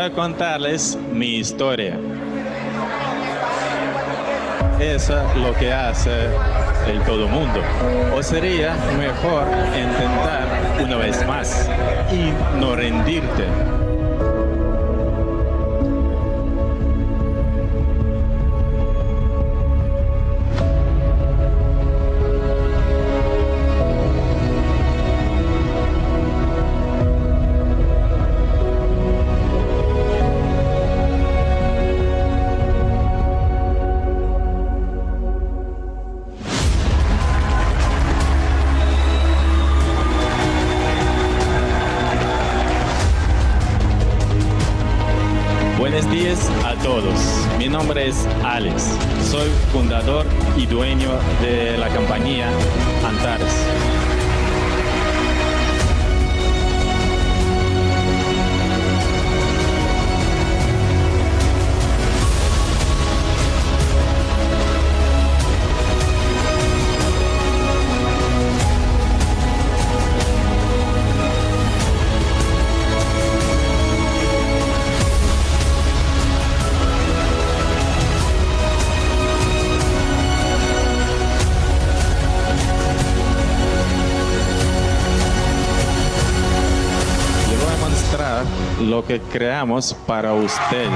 a contarles mi historia. Eso es lo que hace el todo mundo. O sería mejor intentar una vez más y no rendirte. Buenos días a todos. Mi nombre es Alex. Soy fundador y dueño de la compañía Antares. Lo que creamos para ustedes.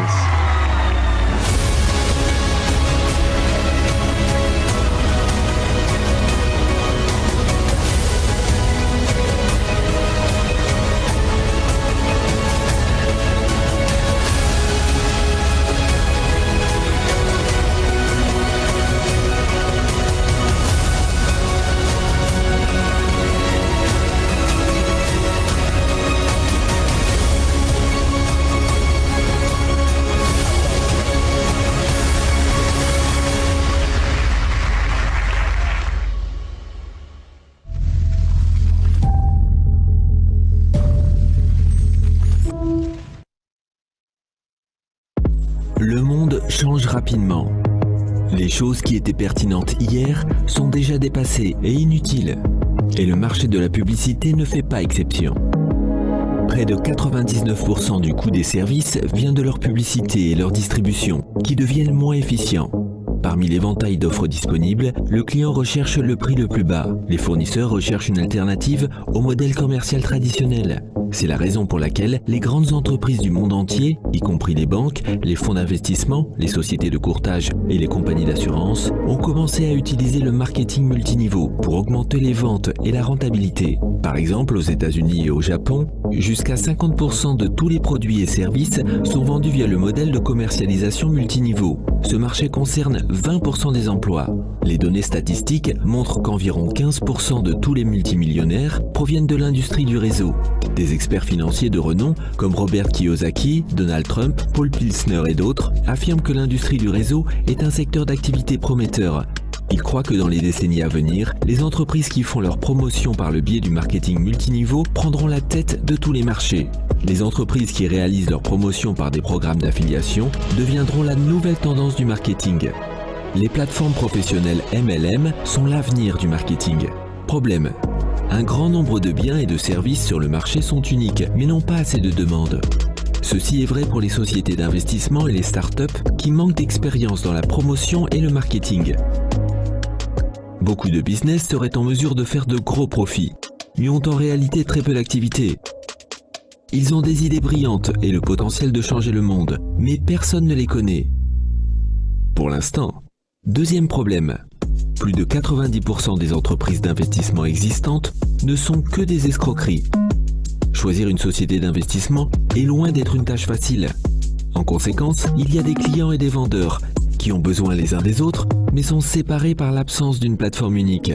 Le monde change rapidement. Les choses qui étaient pertinentes hier sont déjà dépassées et inutiles. Et le marché de la publicité ne fait pas exception. Près de 99% du coût des services vient de leur publicité et leur distribution, qui deviennent moins efficients. Parmi l'éventail d'offres disponibles, le client recherche le prix le plus bas. Les fournisseurs recherchent une alternative au modèle commercial traditionnel. C'est la raison pour laquelle les grandes entreprises du monde entier, y compris les banques, les fonds d'investissement, les sociétés de courtage et les compagnies d'assurance, ont commencé à utiliser le marketing multiniveau pour augmenter les ventes et la rentabilité. Par exemple, aux États-Unis et au Japon, jusqu'à 50% de tous les produits et services sont vendus via le modèle de commercialisation multiniveau. Ce marché concerne 20% des emplois. Les données statistiques montrent qu'environ 15% de tous les multimillionnaires proviennent de l'industrie du réseau. Des experts financiers de renom comme Robert Kiyosaki, Donald Trump, Paul Pilsner et d'autres affirment que l'industrie du réseau est un secteur d'activité prometteur. Ils croient que dans les décennies à venir, les entreprises qui font leur promotion par le biais du marketing multiniveau prendront la tête de tous les marchés. Les entreprises qui réalisent leur promotion par des programmes d'affiliation deviendront la nouvelle tendance du marketing. Les plateformes professionnelles MLM sont l'avenir du marketing. Problème: un grand nombre de biens et de services sur le marché sont uniques, mais n'ont pas assez de demandes. Ceci est vrai pour les sociétés d'investissement et les startups qui manquent d'expérience dans la promotion et le marketing. Beaucoup de business seraient en mesure de faire de gros profits, mais ont en réalité très peu d'activité. Ils ont des idées brillantes et le potentiel de changer le monde, mais personne ne les connaît. Pour l'instant. Deuxième problème. Plus de 90% des entreprises d'investissement existantes ne sont que des escroqueries. Choisir une société d'investissement est loin d'être une tâche facile. En conséquence, il y a des clients et des vendeurs qui ont besoin les uns des autres, mais sont séparés par l'absence d'une plateforme unique.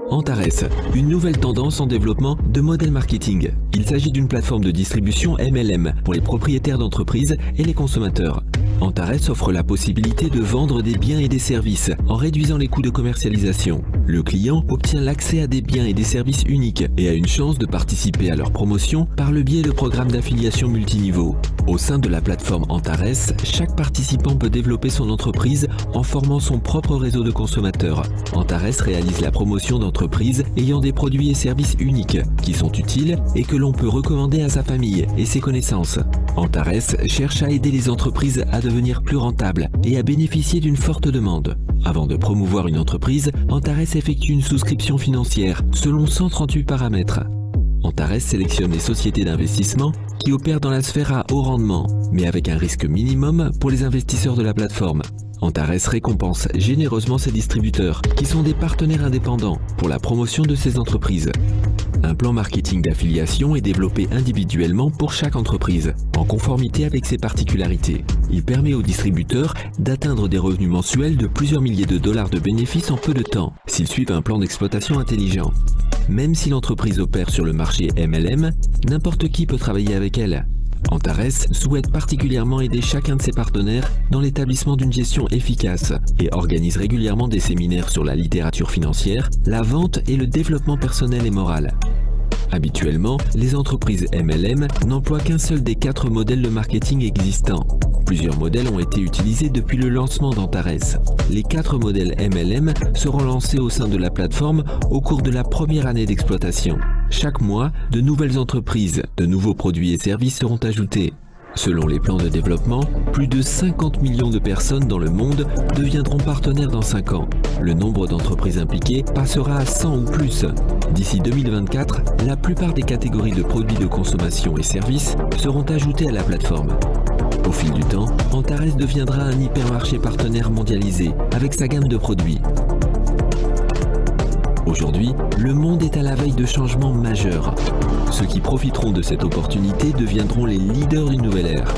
Antares, une nouvelle tendance en développement de modèle marketing. Il s'agit d'une plateforme de distribution MLM pour les propriétaires d'entreprises et les consommateurs. Antares offre la possibilité de vendre des biens et des services en réduisant les coûts de commercialisation. Le client obtient l'accès à des biens et des services uniques et a une chance de participer à leur promotion par le biais de programmes d'affiliation multiniveau. Au sein de la plateforme Antares, chaque participant peut développer son entreprise en formant son propre réseau de consommateurs. Antares réalise la promotion d'entreprises ayant des produits et services uniques qui sont utiles et que l'on peut recommander à sa famille et ses connaissances. Antares cherche à aider les entreprises à devenir plus rentables et à bénéficier d'une forte demande. Avant de promouvoir une entreprise, Antares effectue une souscription financière selon 138 paramètres. Antares sélectionne les sociétés d'investissement qui opèrent dans la sphère à haut rendement, mais avec un risque minimum pour les investisseurs de la plateforme. Antares récompense généreusement ses distributeurs, qui sont des partenaires indépendants, pour la promotion de ces entreprises. Un plan marketing d'affiliation est développé individuellement pour chaque entreprise, en conformité avec ses particularités. Il permet aux distributeurs d'atteindre des revenus mensuels de plusieurs milliers de dollars de bénéfices en peu de temps, s'ils suivent un plan d'exploitation intelligent. Même si l'entreprise opère sur le marché MLM, n'importe qui peut travailler avec elle. Antares souhaite particulièrement aider chacun de ses partenaires dans l'établissement d'une gestion efficace et organise régulièrement des séminaires sur la littérature financière, la vente et le développement personnel et moral. Habituellement, les entreprises MLM n'emploient qu'un seul des 4 modèles de marketing existants. Plusieurs modèles ont été utilisés depuis le lancement d'Antares. Les 4 modèles MLM seront lancés au sein de la plateforme au cours de la première année d'exploitation. Chaque mois, de nouvelles entreprises, de nouveaux produits et services seront ajoutés. Selon les plans de développement, plus de 50 millions de personnes dans le monde deviendront partenaires dans 5 ans. Le nombre d'entreprises impliquées passera à 100 ou plus. D'ici 2024, la plupart des catégories de produits de consommation et services seront ajoutées à la plateforme. Au fil du temps, Antares deviendra un hypermarché partenaire mondialisé avec sa gamme de produits. Aujourd'hui, le monde est à la veille de changements majeurs. Ceux qui profiteront de cette opportunité deviendront les leaders d'une nouvelle ère.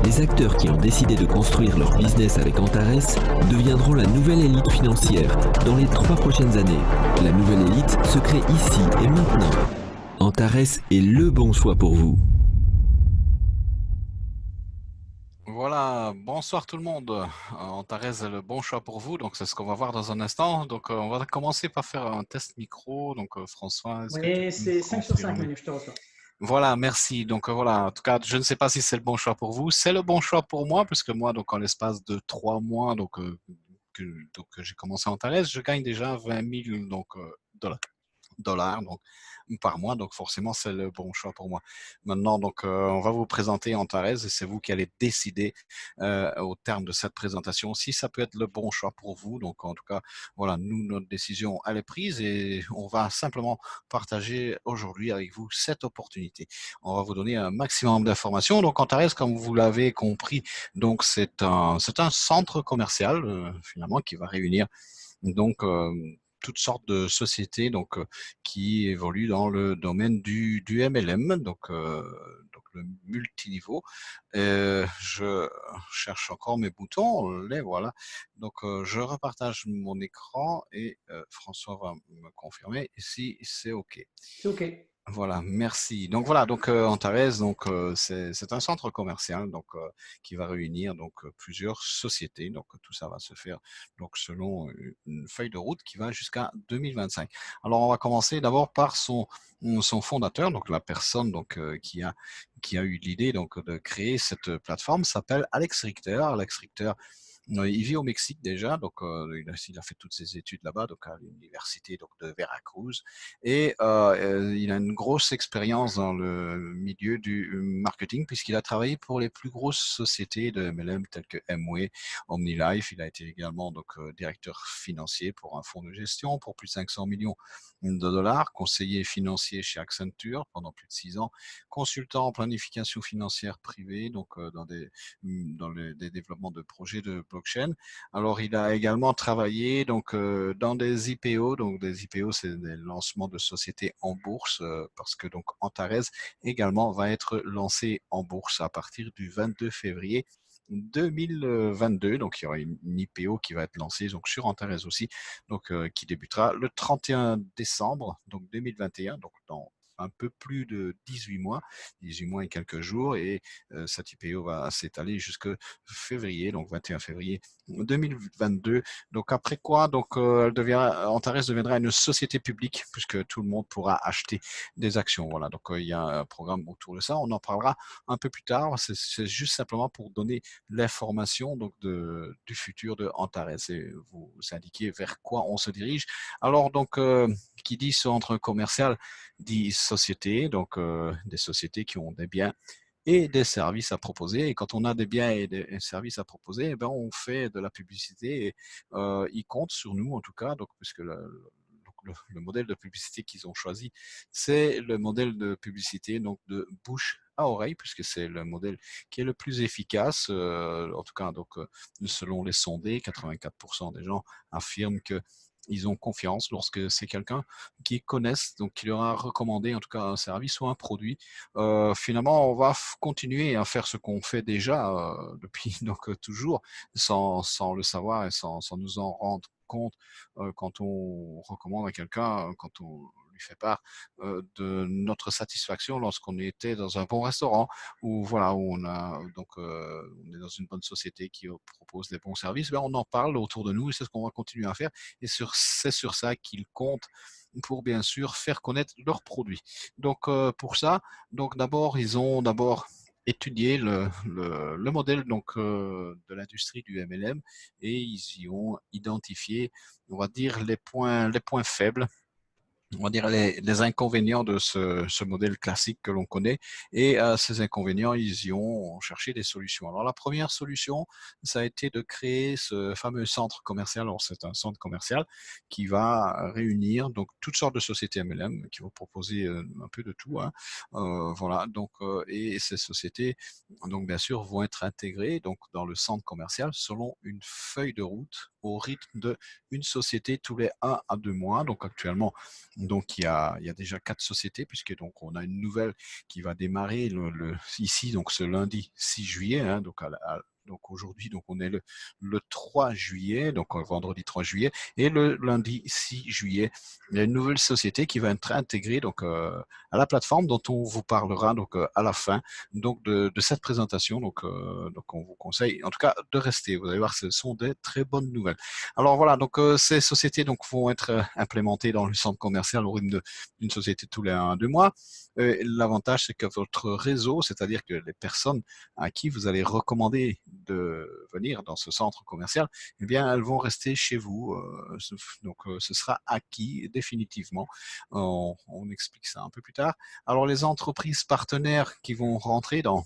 Les acteurs qui ont décidé de construire leur business avec Antares deviendront la nouvelle élite financière dans les 3 prochaines années. La nouvelle élite se crée ici et maintenant. Antares est le bon choix pour vous. Voilà, bonsoir tout le monde. Antares est le bon choix pour vous, donc c'est ce qu'on va voir dans un instant. Donc on va commencer par faire un test micro. Donc François, est-ce que tu Oui, peux c'est me 5 sur 5, confirmer? Manu, je te reçois. Voilà, merci. Donc voilà, en tout cas, je ne sais pas si c'est le bon choix pour vous. C'est le bon choix pour moi, puisque moi, donc en l'espace de 3 mois, que j'ai commencé Antares, je gagne déjà 20 000 dollars donc, par mois, donc forcément c'est le bon choix pour moi. Maintenant, donc on va vous présenter Antares et c'est vous qui allez décider au terme de cette présentation si ça peut être le bon choix pour vous. Donc en tout cas, voilà, nous, notre décision elle est prise et on va simplement partager aujourd'hui avec vous cette opportunité. On va vous donner un maximum d'informations. Donc Antares, comme vous l'avez compris, donc c'est un centre commercial finalement qui va réunir donc toutes sortes de sociétés qui évoluent dans le domaine du MLM, donc le multiniveau. Je cherche encore mes boutons, les voilà. Donc je repartage mon écran et François va me confirmer si c'est OK. C'est OK. Voilà, merci. Donc voilà, donc Antares, donc c'est un centre commercial qui va réunir plusieurs sociétés. Donc tout ça va se faire donc selon une feuille de route qui va jusqu'à 2025. Alors on va commencer d'abord par son fondateur, donc la personne qui a eu l'idée donc de créer cette plateforme s'appelle Alex Richter. Alex Richter, il vit au Mexique déjà, donc il a fait toutes ses études là-bas, donc à l'université de Veracruz, et il a une grosse expérience dans le milieu du marketing puisqu'il a travaillé pour les plus grosses sociétés de MLM telles que Amway, OmniLife. Il a été également directeur financier pour un fonds de gestion pour plus de 500 millions de dollars, conseiller financier chez Accenture pendant plus de 6 ans, consultant en planification financière privée, donc dans des développements de projets de blockchain. Alors, il a également travaillé dans des IPO. Donc, des IPO, c'est des lancements de sociétés en bourse, parce que donc Antares également va être lancé en bourse à partir du 22 février 2022. Donc, il y aura une IPO qui va être lancée donc sur Antares aussi, qui débutera le 31 décembre 2021, donc dans un peu plus de 18 mois et quelques jours, et cette IPO va s'étaler jusque février, donc 21 février 2022. Donc après quoi, donc Antares deviendra une société publique puisque tout le monde pourra acheter des actions. Voilà, donc il y a un programme autour de ça. On en parlera un peu plus tard. C'est juste simplement pour donner l'information donc du futur de Antares et vous indiquer vers quoi on se dirige. Alors donc qui dit centre commercial dit société, donc des sociétés qui ont des biens et des services à proposer. Et quand on a des biens et des services à proposer, eh ben, on fait de la publicité. Et, ils comptent sur nous, en tout cas, donc, puisque le modèle de publicité qu'ils ont choisi, c'est le modèle de publicité donc de bouche à oreille, puisque c'est le modèle qui est le plus efficace. En tout cas, donc, selon les sondés, 84% des gens affirment que ils ont confiance lorsque c'est quelqu'un qu'ils connaissent, donc qui leur a recommandé en tout cas un service ou un produit. Finalement, on va continuer à faire ce qu'on fait déjà depuis donc toujours, sans le savoir et sans nous en rendre compte quand on recommande à quelqu'un, quand on lui fait part de notre satisfaction lorsqu'on était dans un bon restaurant ou voilà où on a donc on est dans une bonne société qui propose des bons services, ben on en parle autour de nous et c'est ce qu'on va continuer à faire et c'est sur ça qu'ils comptent pour bien sûr faire connaître leurs produits. Donc pour ça, donc d'abord ils ont d'abord étudié le modèle donc de l'industrie du MLM et ils y ont identifié, on va dire les points faibles, on va dire les inconvénients de ce modèle classique que l'on connaît. Et à ces inconvénients, ils y ont cherché des solutions. Alors la première solution, ça a été de créer ce fameux centre commercial. Alors c'est un centre commercial qui va réunir donc toutes sortes de sociétés MLM qui vont proposer un peu de tout. Hein. Voilà. Donc et ces sociétés, donc bien sûr, vont être intégrées donc dans le centre commercial selon une feuille de route au rythme de une société tous les 1 à 2 mois. Donc actuellement, donc il y a déjà 4 sociétés puisque donc on a une nouvelle qui va démarrer ici donc ce lundi 6 juillet. Hein, donc aujourd'hui, donc on est le 3 juillet, donc vendredi 3 juillet, et le lundi 6 juillet, il y a une nouvelle société qui va être intégrée donc à la plateforme dont on vous parlera donc à la fin donc de cette présentation. Donc on vous conseille en tout cas de rester. Vous allez voir, ce sont des très bonnes nouvelles. Alors voilà, donc ces sociétés donc vont être implémentées dans le centre commercial au rythme d'une société tous les 1 à 2 mois. L'avantage, c'est que votre réseau, c'est-à-dire que les personnes à qui vous allez recommander de venir dans ce centre commercial, eh bien, elles vont rester chez vous. Donc, ce sera acquis définitivement. On explique ça un peu plus tard. Alors, les entreprises partenaires qui vont rentrer dans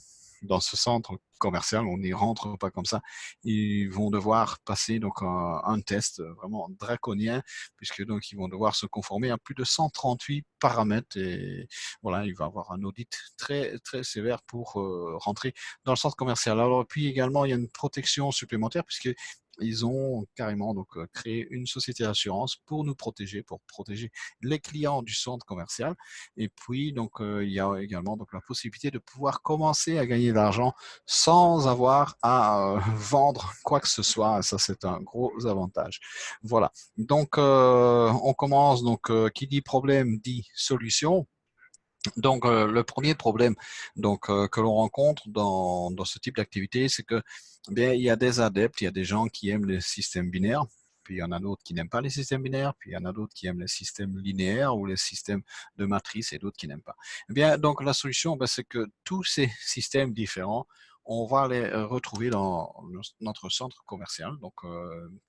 ce centre commercial, on n'y rentre pas comme ça. Ils vont devoir passer donc un test vraiment draconien, puisque donc ils vont devoir se conformer à plus de 138 paramètres et voilà, il va y avoir un audit très très sévère pour rentrer dans le centre commercial. Alors puis également il y a une protection supplémentaire puisque ils ont carrément donc créé une société d'assurance pour nous protéger, pour protéger les clients du centre commercial. Et puis donc il y a également donc la possibilité de pouvoir commencer à gagner de l'argent sans avoir à vendre quoi que ce soit. Ça c'est un gros avantage. Voilà. Donc on commence donc qui dit problème dit solution. Donc, le premier problème donc, que l'on rencontre dans ce type d'activité, c'est que eh bien, il y a des adeptes, il y a des gens qui aiment les systèmes binaires, puis il y en a d'autres qui n'aiment pas les systèmes binaires, puis il y en a d'autres qui aiment les systèmes linéaires ou les systèmes de matrice et d'autres qui n'aiment pas. Eh bien, donc la solution, ben, c'est que tous ces systèmes différents, on va les retrouver dans notre centre commercial. Donc,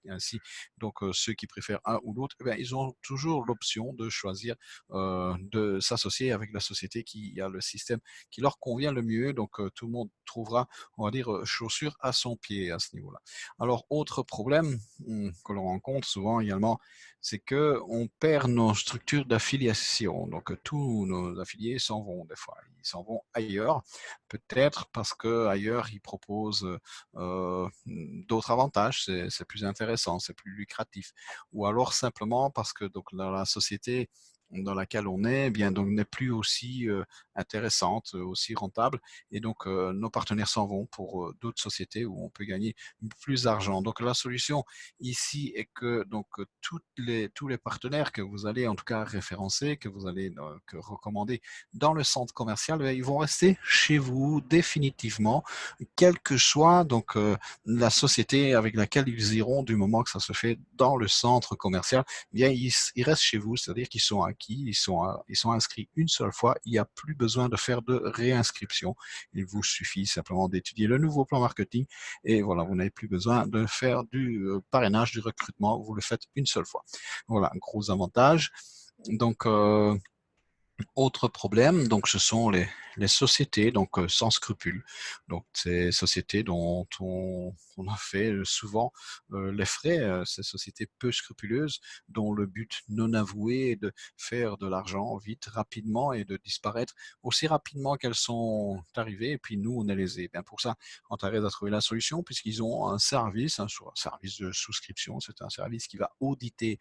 ainsi, donc ceux qui préfèrent un ou l'autre, eh bien, ils ont toujours l'option de choisir de s'associer avec la société qui a le système qui leur convient le mieux. Donc, tout le monde trouvera, on va dire, chaussure à son pied à ce niveau-là. Alors, autre problème que l'on rencontre souvent également, c'est que on perd nos structures d'affiliation. Donc, tous nos affiliés s'en vont des fois. Ils s'en vont ailleurs, peut-être parce que ailleurs ils proposent d'autres avantages. C'est plus intéressant, c'est plus lucratif. Ou alors simplement parce que donc dans la société dans laquelle on est, eh bien, donc n'est plus aussi intéressante, aussi rentable, et donc nos partenaires s'en vont pour d'autres sociétés où on peut gagner plus d'argent. Donc la solution ici est que donc tous les partenaires que vous allez en tout cas référencer, que vous allez que recommander dans le centre commercial, ils vont rester chez vous définitivement, quelle que soit donc la société avec laquelle ils iront du moment que ça se fait dans le centre commercial. Eh bien ils restent chez vous, c'est-à-dire qu'ils sont acquis, ils sont inscrits une seule fois, il n'y a plus besoin de faire de réinscription, il vous suffit simplement d'étudier le nouveau plan marketing et voilà, vous n'avez plus besoin de faire du parrainage, du recrutement, vous le faites une seule fois. Voilà, un gros avantage. Donc, autre problème, donc ce sont les sociétés donc sans scrupules. Donc ces sociétés dont on a fait souvent les frais, ces sociétés peu scrupuleuses dont le but non avoué est de faire de l'argent vite, rapidement et de disparaître aussi rapidement qu'elles sont arrivées. Et puis nous, on est lésés. Bien pour ça, Antares a trouvé la solution puisqu'ils ont un service de souscription. C'est un service qui va auditer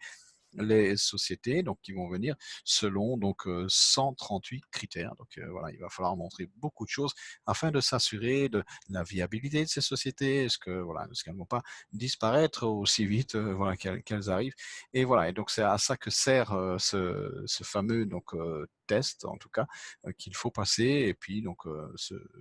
les sociétés donc qui vont venir selon donc 138 critères. Donc voilà, il va falloir montrer beaucoup de choses afin de s'assurer de la viabilité de ces sociétés. Est-ce que voilà, est-ce qu'elles ne vont pas disparaître aussi vite voilà qu'elles arrivent. Et voilà, et donc c'est à ça que sert ce fameux donc test en tout cas qu'il faut passer. Et puis donc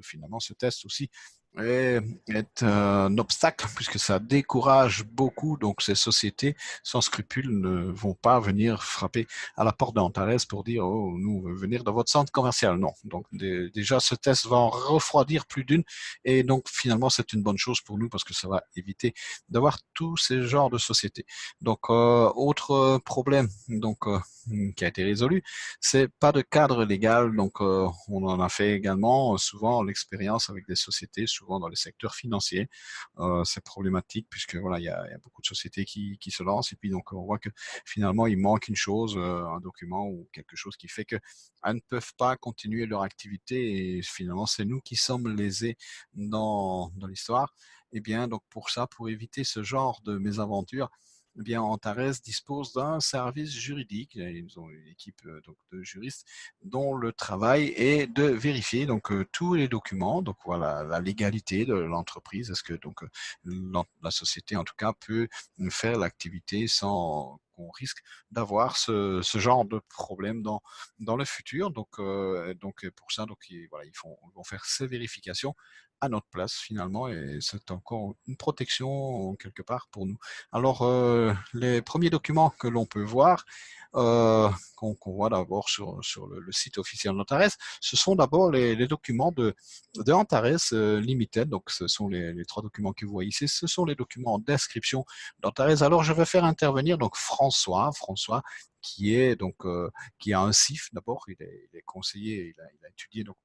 finalement ce test aussi est un obstacle puisque ça décourage beaucoup donc ces sociétés sans scrupules ne vont pas venir frapper à la porte d'Antares pour dire oh nous on veut venir dans votre centre commercial. Non, donc déjà ce test va en refroidir plus d'une et donc finalement c'est une bonne chose pour nous parce que ça va éviter d'avoir tous ces genres de sociétés. Donc autre problème donc qui a été résolu, c'est pas de cadre légal. Donc on en a fait également souvent l'expérience avec des sociétés souvent dans les secteurs financiers. C'est problématique puisque voilà, il y a beaucoup de sociétés qui se lancent et puis donc on voit que finalement il manque une chose, un document ou quelque chose qui fait qu'elles ne peuvent pas continuer leur activité et finalement c'est nous qui sommes lésés dans l'histoire. Et bien donc pour ça, pour éviter ce genre de mésaventures, eh bien, Antares dispose d'un service juridique. Ils ont une équipe donc, de juristes dont le travail est de vérifier donc tous les documents. Donc voilà, la légalité de l'entreprise. Est-ce que donc la société en tout cas peut faire l'activité sans qu'on risque d'avoir ce genre de problème dans le futur. Donc pour ça, donc voilà, ils vont faire ces vérifications à notre place finalement et c'est encore une protection quelque part pour nous. Alors les premiers documents que l'on peut voir, qu'on voit d'abord sur le site officiel d'Antares, ce sont d'abord les documents de Antares Limited. Donc ce sont les trois documents que vous voyez ici, ce sont les documents d'inscription d'Antares. Alors je vais faire intervenir donc François qui est donc qui a un CIF d'abord, il est conseiller, il a étudié donc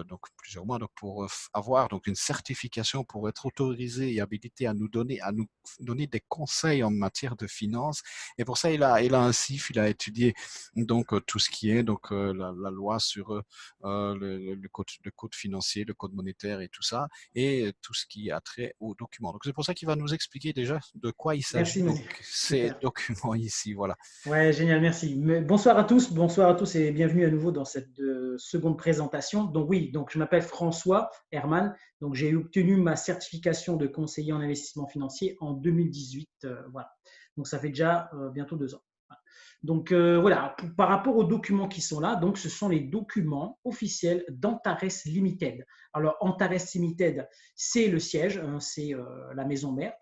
donc plusieurs mois donc pour avoir donc une certification pour être autorisé et habilité à nous donner des conseils en matière de finances. Et pour ça il a un CIF, il a étudié donc tout ce qui est donc la loi sur le code financier, le code monétaire et tout ça, et tout ce qui a trait aux documents. Donc c'est pour ça qu'il va nous expliquer déjà de quoi il s'agit. Donc ces documents ici, voilà. Ouais, génial, merci. Bonsoir à tous et bienvenue à nouveau dans cette seconde présentation. Donc oui, donc je m'appelle François Herman. Donc j'ai obtenu ma certification de conseiller en investissement financier en 2018. Voilà. Donc ça fait déjà bientôt 2 ans. Voilà. Donc voilà, par rapport aux documents qui sont là, donc ce sont les documents officiels d'Antares Limited. Alors Antares Limited, c'est le siège, c'est la maison mère.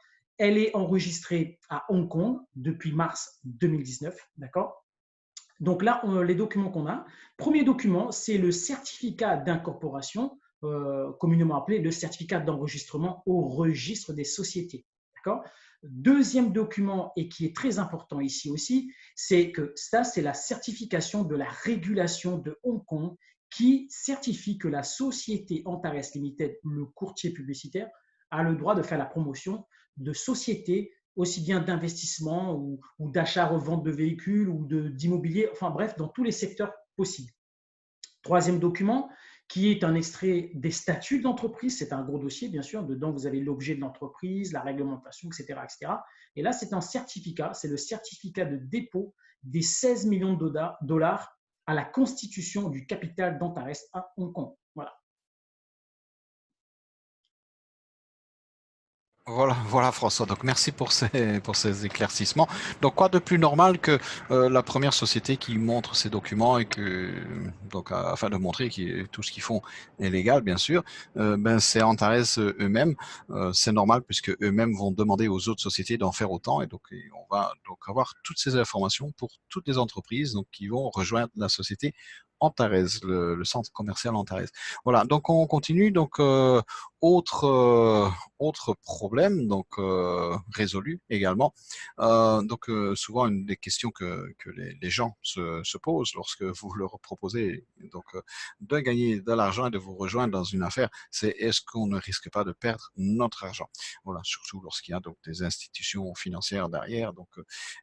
Elle est enregistrée à Hong Kong depuis mars 2019, d'accord? Donc là, les documents qu'on a. Premier document, c'est le certificat d'incorporation, communément appelé le certificat d'enregistrement au registre des sociétés, d'accord? Deuxième document, et qui est très important ici aussi, c'est que ça, c'est la certification de la régulation de Hong Kong qui certifie que la société Antares Limited, le courtier publicitaire, a le droit de faire la promotion de sociétés, aussi bien d'investissement ou d'achat-revente de véhicules ou d'immobilier, enfin bref, dans tous les secteurs possibles. Troisième document, qui est un extrait des statuts de l'entreprise. C'est un gros dossier, bien sûr. Dedans, vous avez l'objet de l'entreprise, la réglementation, etc., etc. Et là, c'est un certificat. C'est le certificat de dépôt des 16 millions de dollars à la constitution du capital d'Antares à Hong Kong. Voilà. Voilà François, donc merci pour ces éclaircissements. Donc quoi de plus normal que la première société qui montre ses documents et que donc afin de montrer que tout ce qu'ils font est légal bien sûr, c'est Antares eux-mêmes. C'est normal puisque eux-mêmes vont demander aux autres sociétés d'en faire autant et donc on va donc avoir toutes ces informations pour toutes les entreprises donc qui vont rejoindre la société Antares, le centre commercial Antares. Voilà, donc on continue. Donc autre problème donc résolu également. Souvent une des questions que les gens se posent lorsque vous leur proposez donc de gagner de l'argent et de vous rejoindre dans une affaire, c'est est-ce qu'on ne risque pas de perdre notre argent? Voilà, surtout lorsqu'il y a donc des institutions financières derrière. Donc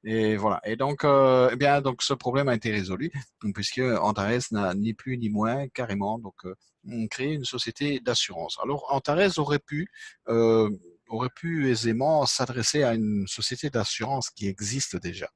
et voilà. Et donc eh bien donc ce problème a été résolu puisque Antares n'a ni plus ni moins carrément donc créer une société d'assurance. Alors Antares aurait pu aisément s'adresser à une société d'assurance qui existe déjà.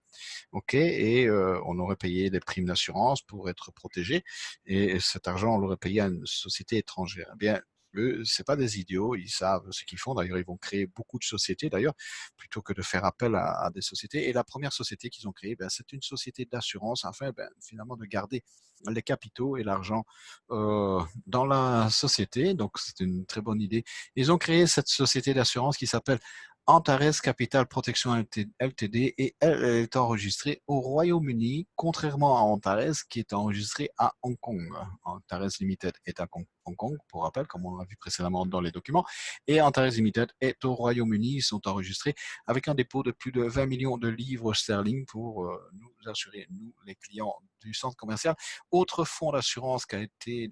OK, et on aurait payé des primes d'assurance pour être protégé, et cet argent, on l'aurait payé à une société étrangère. Eh bien, eux, c'est pas des idiots, ils savent ce qu'ils font. D'ailleurs, ils vont créer beaucoup de sociétés, d'ailleurs, plutôt que de faire appel à des sociétés. Et la première société qu'ils ont créée, c'est une société d'assurance, afin finalement de garder les capitaux et l'argent dans la société. Donc, c'est une très bonne idée. Ils ont créé cette société d'assurance qui s'appelle Antares Capital Protection Ltd et elle est enregistrée au Royaume-Uni, contrairement à Antares qui est enregistré à Hong Kong. Antares Limited est à Hong Kong, pour rappel, comme on l'a vu précédemment dans les documents, et Antares Limited est au Royaume-Uni. Ils sont enregistrés avec un dépôt de plus de 20 millions de livres sterling pour nous assurer, nous, les clients du centre commercial. Autre fonds d'assurance qui a été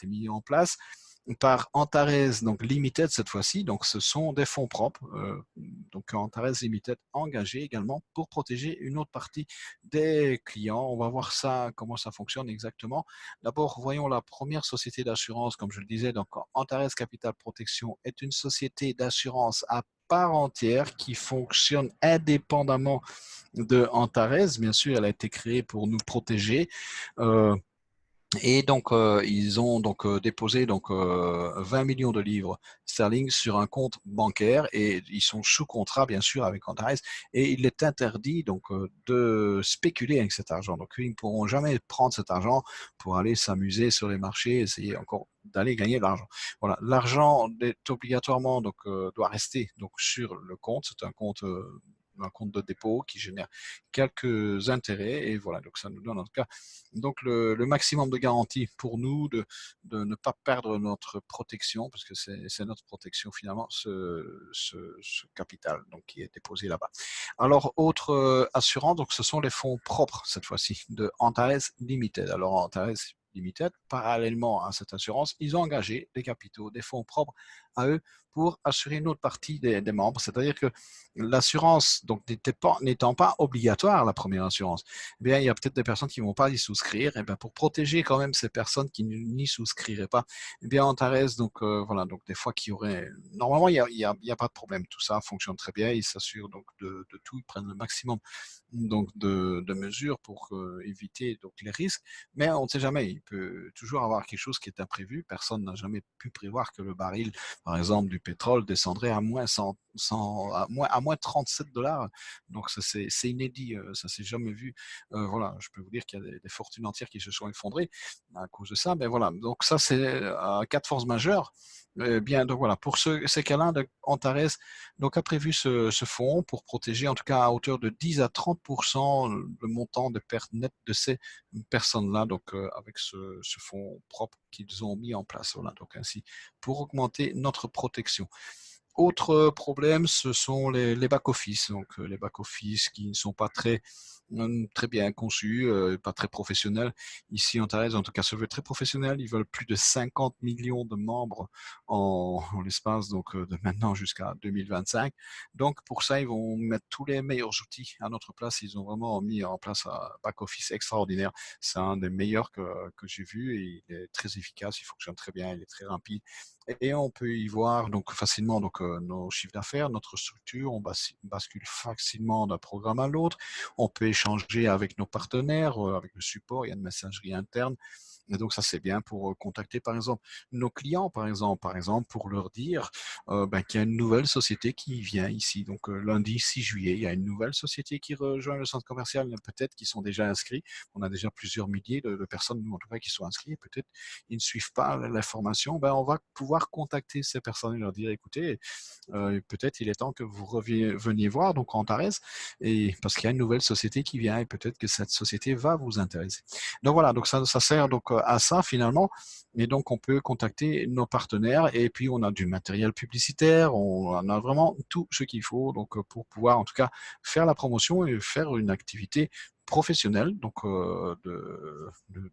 mis en place par Antares donc Limited cette fois-ci. Donc ce sont des fonds propres, donc Antares Limited engagé également pour protéger une autre partie des clients. On va voir ça, comment ça fonctionne exactement. D'abord, voyons la première société d'assurance, comme je le disais. Donc Antares Capital Protection est une société d'assurance à part entière qui fonctionne indépendamment de Antares. Bien sûr, elle a été créée pour nous protéger. Et donc, ils ont donc déposé 20 millions de livres sterling sur un compte bancaire, et ils sont sous contrat bien sûr avec Antares, et il est interdit donc de spéculer avec cet argent. Donc, ils ne pourront jamais prendre cet argent pour aller s'amuser sur les marchés, essayer encore d'aller gagner de l'argent. Voilà, l'argent est obligatoirement doit rester donc sur le compte. C'est un compte de dépôt qui génère quelques intérêts, et voilà, donc ça nous donne en tout cas donc le maximum de garantie pour nous de ne pas perdre notre protection, parce que c'est notre protection finalement, ce capital donc qui est déposé là-bas. Alors autre assurance, donc ce sont les fonds propres cette fois-ci de Antares Limited. Alors Antares Limited, parallèlement à cette assurance, ils ont engagé des capitaux, des fonds propres à eux pour assurer une autre partie des membres. C'est-à-dire que l'assurance donc n'étant pas obligatoire, la première assurance, eh bien, il y a peut-être des personnes qui ne vont pas y souscrire. Et bien, pour protéger quand même ces personnes qui n'y souscriraient pas, eh bien, Antares, donc voilà, donc des fois qu'il y aurait, normalement il y a pas de problème, tout ça fonctionne très bien, ils s'assurent donc de tout, ils prennent le maximum donc de mesures pour éviter donc les risques, mais on ne sait jamais, il peut toujours avoir quelque chose qui est imprévu. Personne n'a jamais pu prévoir que le baril, par exemple, du pétrole descendrait à moins 37 $. Donc c'est inédit, ça s'est jamais vu. Voilà, je peux vous dire qu'il y a des fortunes entières qui se sont effondrées à cause de ça. Mais voilà, donc ça c'est à cas de force majeure. Bien, donc voilà, pour ces cas-là, Antares donc a prévu ce fonds pour protéger en tout cas à hauteur de 10 à 30% le montant de pertes nettes de ces personnes-là, donc avec ce fonds propre qu'ils ont mis en place. Voilà, donc ainsi pour augmenter notre protection. Autre problème, ce sont les back-office. Donc, les back-office qui ne sont pas très bien conçus, pas très professionnels. Ici, en Thaïlande, en tout cas, se veut très professionnel. Ils veulent plus de 50 millions de membres en l'espace donc, de maintenant jusqu'à 2025. Donc, pour ça, ils vont mettre tous les meilleurs outils à notre place. Ils ont vraiment mis en place un back-office extraordinaire. C'est un des meilleurs que j'ai vu et il est très efficace. Il fonctionne très bien. Il est très rapide. Et on peut y voir donc facilement donc, nos chiffres d'affaires, notre structure, on bascule facilement d'un programme à l'autre, on peut échanger avec nos partenaires, avec le support, il y a une messagerie interne. Et donc ça c'est bien pour contacter par exemple nos clients par exemple pour leur dire qu'il y a une nouvelle société qui vient ici. Donc lundi 6 juillet, il y a une nouvelle société qui rejoint le centre commercial, peut-être qui sont déjà inscrits. On a déjà plusieurs milliers de personnes, nous en tout cas, qui sont inscrits. Peut-être ils ne suivent pas l'information. On va pouvoir contacter ces personnes et leur dire écoutez, peut-être il est temps que vous veniez voir donc Antares, et parce qu'il y a une nouvelle société qui vient et peut-être que cette société va vous intéresser. Donc voilà, donc ça sert donc à ça finalement. Et donc on peut contacter nos partenaires et puis on a du matériel publicitaire, on a vraiment tout ce qu'il faut donc pour pouvoir en tout cas faire la promotion et faire une activité professionnelle donc de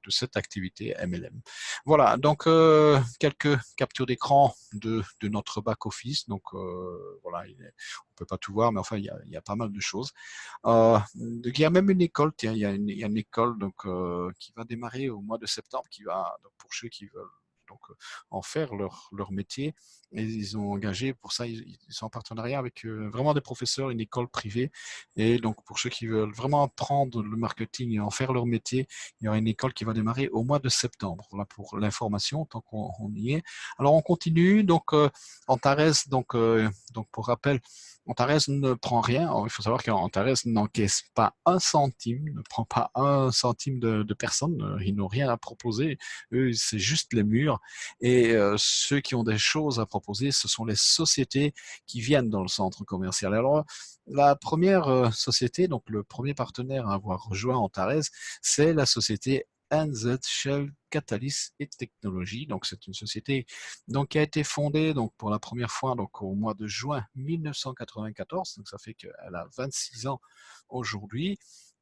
cette activité MLM. Voilà, donc quelques captures d'écran de notre back-office. Donc voilà, on ne peut pas tout voir, mais enfin, il y a pas mal de choses. Il y a même une école, tiens, il y a une école donc, qui va démarrer au mois de septembre, donc, pour ceux qui veulent donc, en faire leur métier. Et ils ont engagé pour ça, ils sont en partenariat avec vraiment des professeurs, une école privée. Et donc, pour ceux qui veulent vraiment apprendre le marketing et en faire leur métier, il y aura une école qui va démarrer au mois de septembre. Voilà pour l'information, tant qu'on y est. Alors, on continue. Donc, Antares, donc pour rappel, Antares ne prend rien. Alors, il faut savoir qu'Antares n'encaisse pas un centime, ne prend pas un centime de personne. Ils n'ont rien à proposer. Eux, c'est juste les murs. Et ceux qui ont des choses à proposer, ce sont les sociétés qui viennent dans le centre commercial. Alors, la première société, donc le premier partenaire à avoir rejoint Antares, c'est la société NZ Shell Catalyst et Technologies. Donc, c'est une société donc, qui a été fondée donc, pour la première fois donc, au mois de juin 1994. Donc, ça fait qu'elle a 26 ans aujourd'hui.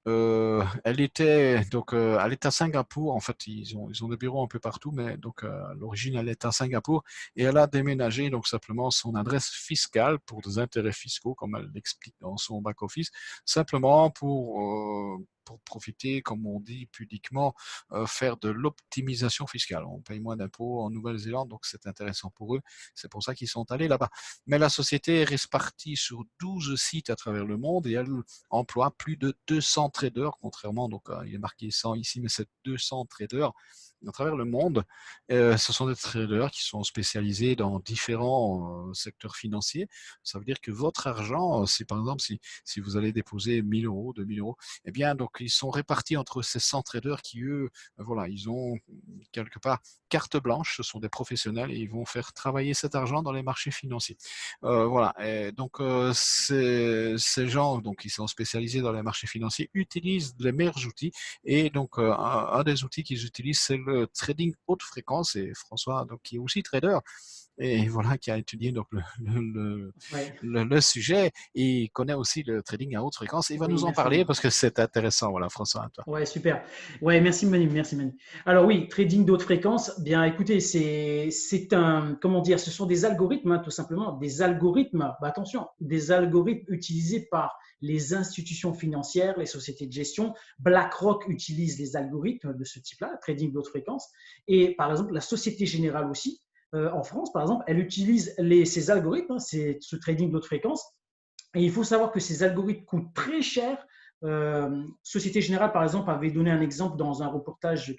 Elle était à Singapour. En fait, ils ont des bureaux un peu partout, mais donc à l'origine, elle est à Singapour et elle a déménagé donc simplement son adresse fiscale pour des intérêts fiscaux, comme elle l'explique dans son back office, simplement pour profiter, comme on dit pudiquement, faire de l'optimisation fiscale. On paye moins d'impôts en Nouvelle-Zélande, donc c'est intéressant pour eux. C'est pour ça qu'ils sont allés là-bas. Mais la société est répartie sur 12 sites à travers le monde et elle emploie plus de 200 traders, contrairement, donc il est marqué 100 ici, mais c'est 200 traders à travers le monde. Ce sont des traders qui sont spécialisés dans différents secteurs financiers. Ça veut dire que votre argent, si par exemple, si vous allez déposer 1000 euros, 2000 euros, eh bien, donc, ils sont répartis entre ces 100 traders qui, eux, voilà, ils ont quelque part carte blanche, ce sont des professionnels et ils vont faire travailler cet argent dans les marchés financiers. Voilà, et donc, ces gens donc, qui sont spécialisés dans les marchés financiers utilisent les meilleurs outils et donc, un des outils qu'ils utilisent, c'est le trading haute fréquence et François, donc, qui est aussi trader, et voilà, qui a étudié donc le sujet et connaît aussi le trading à haute fréquence. Il va nous en merci. parler parce que c'est intéressant. Voilà, François, à toi. Ouais, super. Ouais, merci Manu, merci Manu. Alors oui, trading de haute fréquence, bien écoutez, c'est un, comment dire, ce sont des algorithmes, hein, tout simplement, des algorithmes, attention, des algorithmes utilisés par les institutions financières, les sociétés de gestion. BlackRock utilise les algorithmes de ce type-là, trading de haute fréquence, et par exemple, la Société Générale aussi, en France, par exemple, elle utilise ces algorithmes, hein, ce trading de haute fréquence, et il faut savoir que ces algorithmes coûtent très cher. Société Générale, par exemple, avait donné un exemple dans un reportage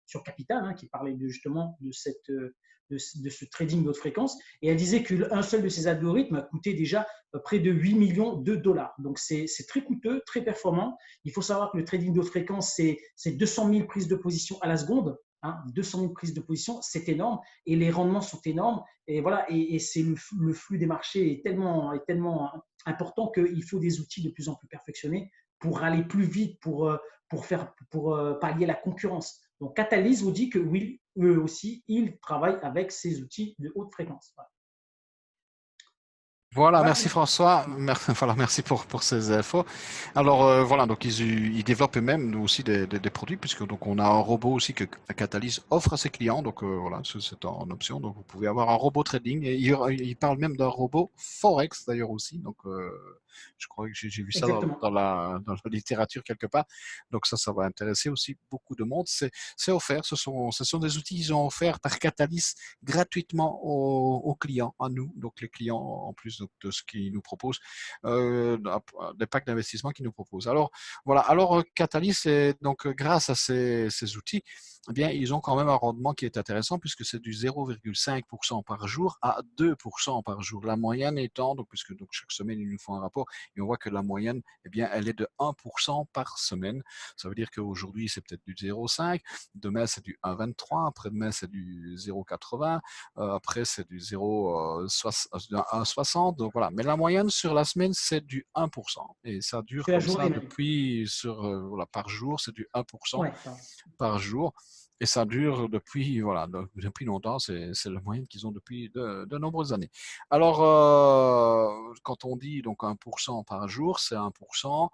sur Capital, hein, qui parlait justement de ce trading de haute fréquence. Et elle disait qu'un seul de ces algorithmes coûtait déjà près de 8 millions de dollars. Donc, c'est très coûteux, très performant. Il faut savoir que le trading de haute fréquence, c'est 200 000 prises de position à la seconde. Hein, 200 000 prises de position, c'est énorme. Et les rendements sont énormes. Et voilà, et c'est le flux des marchés est tellement important qu'il faut des outils de plus en plus perfectionnés pour aller plus vite, pour pallier la concurrence. Donc, Catalyst vous dit que oui, eux aussi, ils travaillent avec ces outils de haute fréquence. Voilà. Voilà, Ouais, merci François. Voilà, merci pour ces infos. Alors voilà, donc ils développent eux-mêmes nous aussi des produits puisque donc on a un robot aussi que Catalyst offre à ses clients. Donc voilà, c'est en option. Donc vous pouvez avoir un robot trading et il parle même d'un robot forex d'ailleurs aussi. Donc je crois que j'ai vu ça exactement. dans la littérature quelque part. Donc ça va intéresser aussi beaucoup de monde. C'est offert. Ce sont des outils qu'ils ont offerts par Catalyst gratuitement aux clients, à nous, donc les clients en plus de ce qu'ils nous proposent, des packs d'investissement qu'ils nous proposent. Alors voilà, alors Catalyst, donc grâce à ces outils, eh bien, ils ont quand même un rendement qui est intéressant puisque c'est du 0,5% par jour à 2% par jour. La moyenne étant, donc, puisque donc, chaque semaine, ils nous font un rapport et on voit que la moyenne, eh bien, elle est de 1% par semaine. Ça veut dire qu'aujourd'hui, c'est peut-être du 0,5, demain, c'est du 1,23, après-demain, c'est du 0,80, après, c'est du 0,60. Donc voilà. Mais la moyenne sur la semaine, c'est du 1%. Et ça dure C'est la comme ça journée même. depuis, voilà, par jour, c'est du 1% Ouais, pardon. par jour. Et ça dure depuis, voilà, depuis longtemps. C'est la moyenne qu'ils ont depuis de nombreuses années. Alors, quand on dit donc 1% par jour, c'est 1%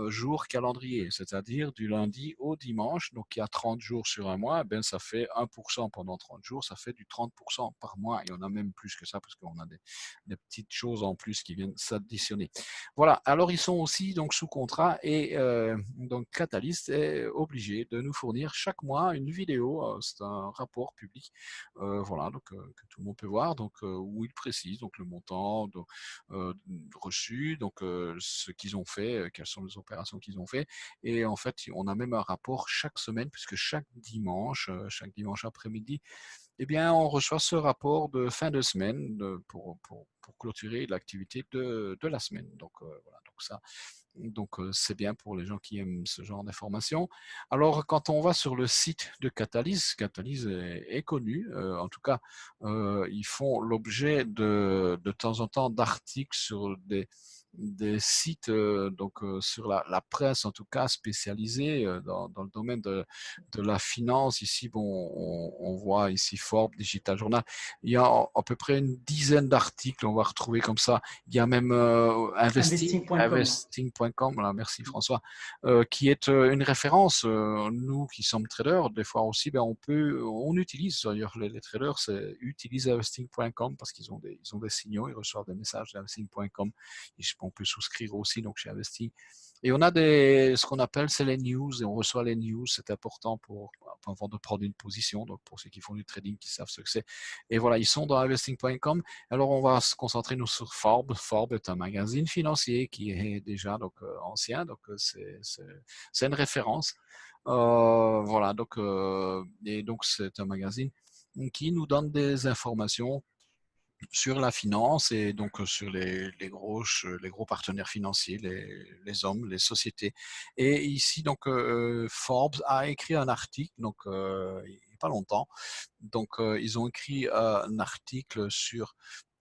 jour calendrier, c'est-à-dire du lundi au dimanche. Donc, il y a 30 jours sur un mois, ben, ça fait 1% pendant 30 jours, ça fait du 30% par mois. Et on a même plus que ça parce qu'on a des petites choses en plus qui viennent s'additionner. Voilà, alors ils sont aussi donc sous contrat et donc Catalyst est obligé de nous fournir chaque mois une vidéo, c'est un rapport public, voilà, donc que tout le monde peut voir, donc où ils précisent donc le montant reçu, donc ce qu'ils ont fait, quelles sont les opérations qu'ils ont fait, et en fait on a même un rapport chaque semaine puisque chaque dimanche après-midi, eh bien, on reçoit ce rapport de fin de semaine pour clôturer l'activité de la semaine. Donc, voilà, donc ça, donc c'est bien pour les gens qui aiment ce genre d'informations. Alors, quand on va sur le site de Catalyst, Catalyst est connu. En tout cas, ils font l'objet de temps en temps d'articles sur des sites, donc sur la presse en tout cas spécialisée dans le domaine de la finance. Ici, bon, on voit ici Forbes, Digital Journal. Il y a à peu près une dizaine d'articles, on va retrouver comme ça. Il y a même Investing.com. investing.com, voilà, merci François, qui est une référence. Nous qui sommes traders, des fois aussi, ben, on utilise, d'ailleurs les traders utilisent investing.com parce ils ont des signaux, ils reçoivent des messages d'investing.com. On peut souscrire aussi donc chez Investing. Et on a ce qu'on appelle, c'est les news, et on reçoit les news, c'est important avant de prendre une position, donc pour ceux qui font du trading, qui savent ce que c'est. Et voilà, ils sont dans investing.com. Alors on va se concentrer nous sur Forbes. Forbes est un magazine financier qui est déjà donc ancien, donc c'est une référence. Voilà, donc et donc c'est un magazine qui nous donne des informations sur la finance et donc sur les gros partenaires financiers, les hommes, les sociétés. Et ici, donc, Forbes a écrit un article, donc, il n'y a pas longtemps. Donc, ils ont écrit un article sur.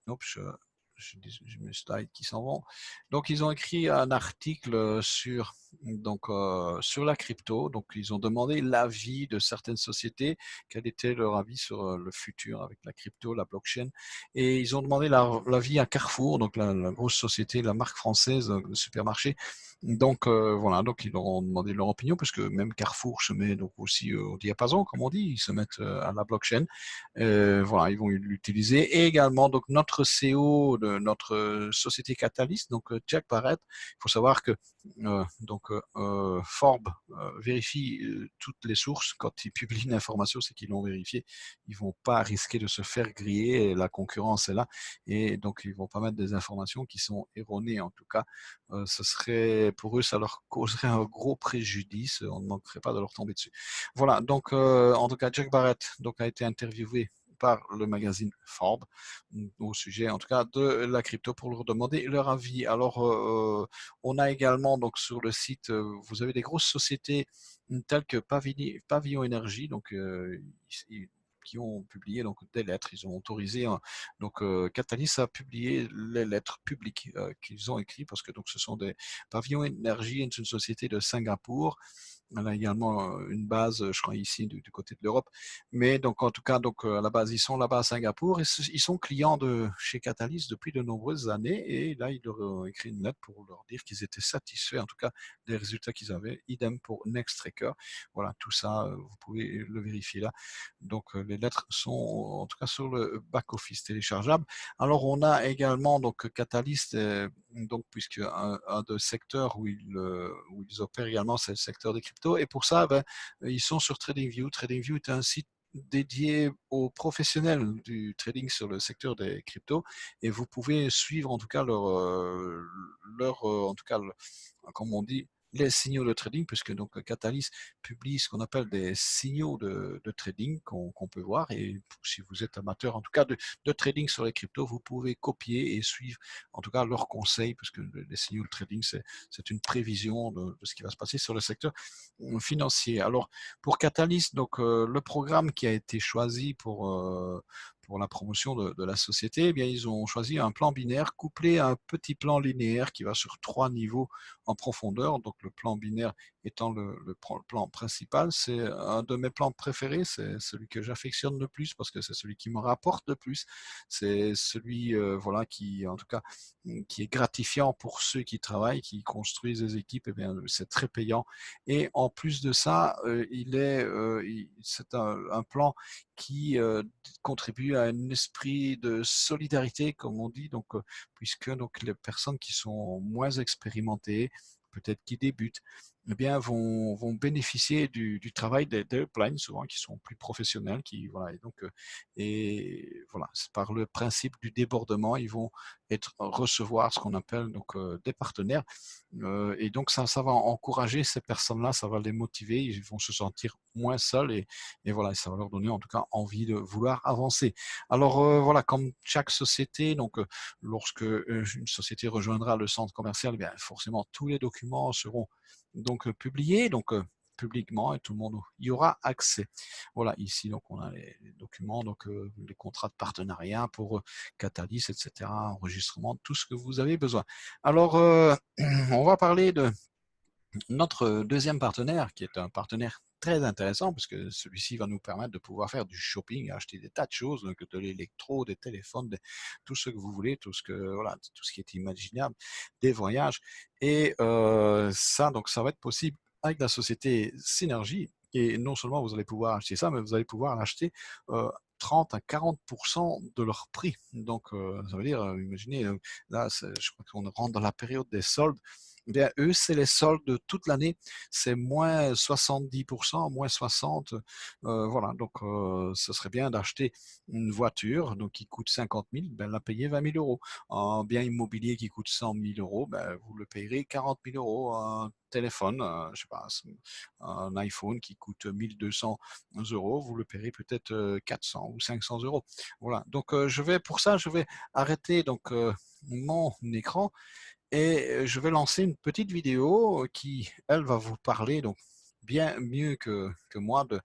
Hop, j'ai mes slides qui s'en vont. Donc, ils ont écrit un article sur la crypto. Donc, ils ont demandé l'avis de certaines sociétés, quel était leur avis sur le futur avec la crypto, la blockchain. Et ils ont demandé l'avis à Carrefour, donc la grosse société, la marque française de supermarché. Donc, voilà, donc ils leur ont demandé leur opinion, parce que même Carrefour se met donc aussi au diapason, comme on dit, ils se mettent à la blockchain. Voilà, ils vont l'utiliser. Et également, donc, notre CEO de notre société Catalyst, donc Jack Barrett. Il faut savoir que Forbes vérifie toutes les sources. Quand ils publient une information, c'est qu'ils l'ont vérifiée. Ils vont pas risquer de se faire griller. La concurrence est là. Et donc, ils vont pas mettre des informations qui sont erronées. En tout cas, ce serait, pour eux, ça leur causerait un gros préjudice. On ne manquerait pas de leur tomber dessus. Voilà, donc en tout cas, Jack Barrett donc, a été interviewé par le magazine Forbes au sujet en tout cas de la crypto pour leur demander leur avis. Alors on a également donc sur le site, vous avez des grosses sociétés telles que Pavillon Énergie, donc qui ont publié donc des lettres, ils ont autorisé donc Catalyst a publié les lettres publiques qu'ils ont écrites parce que donc ce sont des Pavillon Énergie est une société de Singapour Elle a également une base, je crois, ici du côté de l'Europe. Mais donc, en tout cas, donc, à la base, ils sont là-bas à Singapour. Et ils sont clients chez Catalyst depuis de nombreuses années. Et là, ils leur ont écrit une lettre pour leur dire qu'ils étaient satisfaits, en tout cas, des résultats qu'ils avaient. Idem pour Nextracker. Voilà, tout ça, vous pouvez le vérifier là. Donc, les lettres sont, en tout cas, sur le back-office téléchargeable. Alors, on a également donc Catalyst, donc, puisque un des secteurs où ils opèrent également, c'est le secteur des cryptos. Et pour ça, ils sont sur TradingView. TradingView est un site dédié aux professionnels du trading sur le secteur des cryptos. Et vous pouvez suivre en tout cas en tout cas, comme on dit, les signaux de trading, puisque donc Catalyst publie ce qu'on appelle des signaux de trading qu'on peut voir. Et si vous êtes amateur, en tout cas, de trading sur les cryptos, vous pouvez copier et suivre, en tout cas, leurs conseils, puisque les signaux de trading, c'est une prévision de ce qui va se passer sur le secteur financier. Alors, pour Catalyst, donc, le programme qui a été choisi pour la promotion de la société, eh bien, ils ont choisi un plan binaire couplé à un petit plan linéaire qui va sur 3 niveaux en profondeur. Donc, le plan binaire étant le plan principal. C'est un de mes plans préférés, c'est celui que j'affectionne le plus parce que c'est celui qui me rapporte le plus. C'est celui voilà, qui, en tout cas, qui est gratifiant pour ceux qui travaillent, qui construisent des équipes. Eh bien, c'est très payant. Et en plus de ça, c'est un plan qui contribue à un esprit de solidarité, comme on dit, donc, puisque donc, les personnes qui sont moins expérimentées, peut-être qui débutent, eh bien, vont bénéficier du travail des uplines, souvent qui sont plus professionnels, voilà, et voilà, c'est par le principe du débordement, ils vont recevoir ce qu'on appelle donc des partenaires, et donc ça va encourager ces personnes-là, ça va les motiver, ils vont se sentir moins seuls, et voilà, ça va leur donner en tout cas envie de vouloir avancer. Alors voilà, comme chaque société, donc lorsque une société rejoindra le centre commercial, eh bien forcément tous les documents seront donc publiés, donc publiquement, et tout le monde y aura accès. Voilà, ici donc on a les documents, donc les contrats de partenariat pour Catalyst, etc., enregistrement, tout ce que vous avez besoin. Alors on va parler de notre deuxième partenaire, qui est un partenaire très intéressant, parce que celui-ci va nous permettre de pouvoir faire du shopping, acheter des tas de choses, donc de l'électro, des téléphones, tout ce que vous voulez, tout ce qui est imaginable, des voyages. Et ça va être possible avec la société Synergy. Et non seulement vous allez pouvoir acheter ça, mais vous allez pouvoir l'acheter 30 à 40% de leur prix. Donc, ça veut dire, imaginez, là, je crois qu'on rentre dans la période des soldes. Eh bien, eux, c'est les soldes de toute l'année, c'est moins 70%, moins 60%. Voilà, donc ce serait bien d'acheter une voiture donc, qui coûte 50 000, ben, la payer 20 000 euros. Un bien immobilier qui coûte 100 000 euros, ben, vous le payerez 40 000 euros. Un téléphone, je sais pas, un iPhone qui coûte 1200 euros, vous le payerez peut-être 400 ou 500 euros. Voilà, donc pour ça, je vais arrêter donc, mon écran. Et je vais lancer une petite vidéo qui, elle, va vous parler donc bien mieux que moi de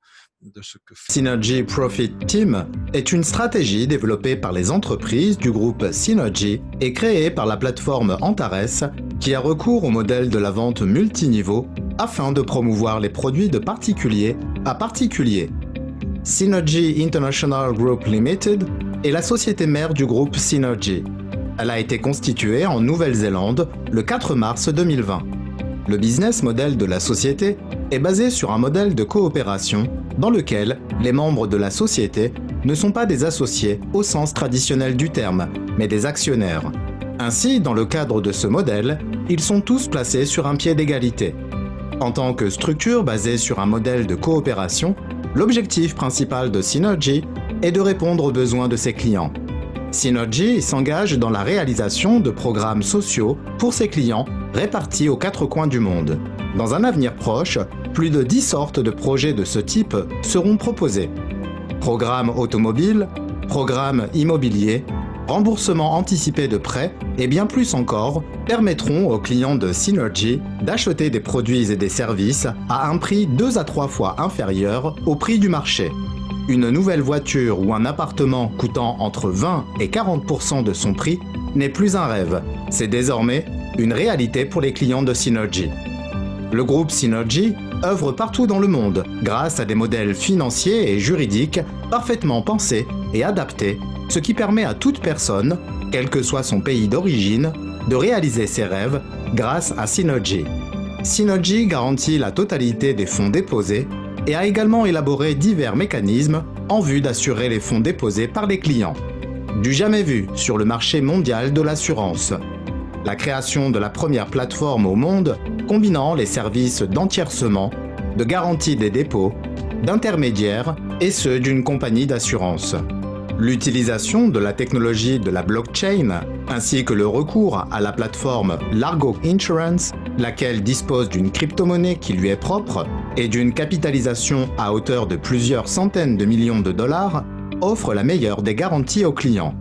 ce que fait. Synergy Profit Team est une stratégie développée par les entreprises du groupe Synergy et créée par la plateforme Antares qui a recours au modèle de la vente multiniveau afin de promouvoir les produits de particulier à particulier. Synergy International Group Limited est la société mère du groupe Synergy. Elle a été constituée en Nouvelle-Zélande le 4 mars 2020. Le business model de la société est basé sur un modèle de coopération dans lequel les membres de la société ne sont pas des associés au sens traditionnel du terme, mais des actionnaires. Ainsi, dans le cadre de ce modèle, ils sont tous placés sur un pied d'égalité. En tant que structure basée sur un modèle de coopération, l'objectif principal de Synergy est de répondre aux besoins de ses clients. Synergy s'engage dans la réalisation de programmes sociaux pour ses clients répartis aux 4 coins du monde. Dans un avenir proche, plus de 10 sortes de projets de ce type seront proposés. Programmes automobiles, programmes immobiliers, remboursement anticipé de prêts et bien plus encore permettront aux clients de Synergy d'acheter des produits et des services à un prix 2 à 3 fois inférieur au prix du marché. Une nouvelle voiture ou un appartement coûtant entre 20 et 40% de son prix n'est plus un rêve, c'est désormais une réalité pour les clients de Synergy. Le groupe Synergy œuvrent partout dans le monde grâce à des modèles financiers et juridiques parfaitement pensés et adaptés, ce qui permet à toute personne, quel que soit son pays d'origine, de réaliser ses rêves grâce à Synergy. Synergy garantit la totalité des fonds déposés et a également élaboré divers mécanismes en vue d'assurer les fonds déposés par les clients. Du jamais vu sur le marché mondial de l'assurance. La création de la première plateforme au monde combinant les services d'entiercement, de garantie des dépôts, d'intermédiaires et ceux d'une compagnie d'assurance. L'utilisation de la technologie de la blockchain ainsi que le recours à la plateforme Largo Insurance, laquelle dispose d'une crypto-monnaie qui lui est propre et d'une capitalisation à hauteur de plusieurs centaines de millions de dollars, offre la meilleure des garanties aux clients.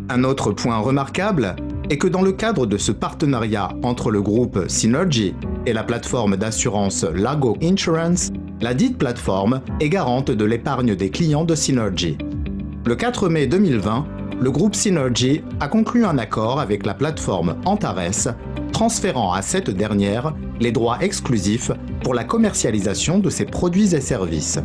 Un autre point remarquable est que dans le cadre de ce partenariat entre le groupe Synergy et la plateforme d'assurance Largo Insurance, la dite plateforme est garante de l'épargne des clients de Synergy. Le 4 mai 2020, le groupe Synergy a conclu un accord avec la plateforme Antares, transférant à cette dernière les droits exclusifs pour la commercialisation de ses produits et services.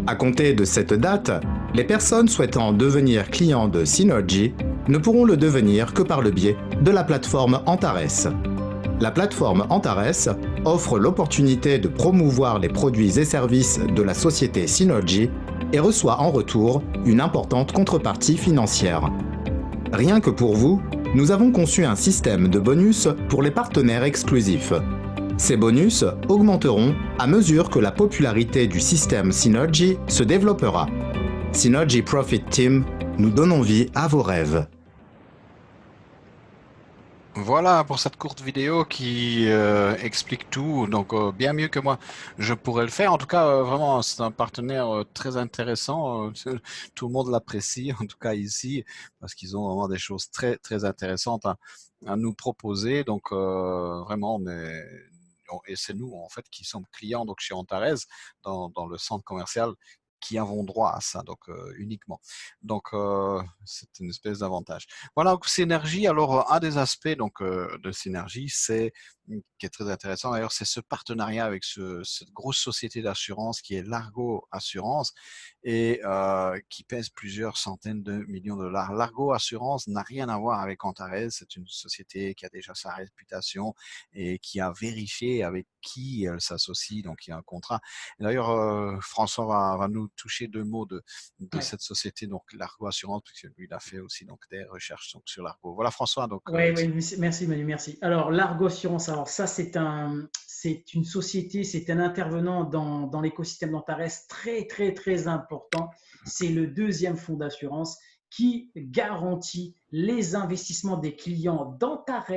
À compter de cette date, les personnes souhaitant devenir clients de Synergy ne pourront le devenir que par le biais de la plateforme Antares. La plateforme Antares offre l'opportunité de promouvoir les produits et services de la société Synergy et reçoit en retour une importante contrepartie financière. Rien que pour vous, nous avons conçu un système de bonus pour les partenaires exclusifs. Ces bonus augmenteront à mesure que la popularité du système Synergy se développera. Synergy Profit Team, nous donnons vie à vos rêves. Voilà pour cette courte vidéo qui explique tout, donc bien mieux que moi je pourrais le faire. En tout cas, vraiment, c'est un partenaire très intéressant. Tout le monde l'apprécie, en tout cas ici, parce qu'ils ont vraiment des choses très très intéressantes à nous proposer. Donc vraiment, et c'est nous en fait qui sommes clients donc chez Antares dans le centre commercial qui avons droit à ça, donc uniquement. Donc, c'est une espèce d'avantage. Voilà, donc Synergy, alors un des aspects donc, de Synergy, qui est très intéressant d'ailleurs, c'est ce partenariat avec cette grosse société d'assurance qui est Largo Assurance et qui pèse plusieurs centaines de millions de dollars. Largo Assurance n'a rien à voir avec Antares, c'est une société qui a déjà sa réputation et qui a vérifié avec qui elle s'associe, donc il y a un contrat. D'ailleurs, François va nous toucher deux mots de cette société, donc Largo Assurance, puisque lui, il a fait aussi donc, des recherches donc, sur Largo. Voilà François. Donc, oui, merci Manu, merci. Alors, Largo Assurance, alors ça, c'est une société, c'est un intervenant dans l'écosystème d'Antares très, très, très important. C'est le deuxième fonds d'assurance qui garantit les investissements des clients d'Antares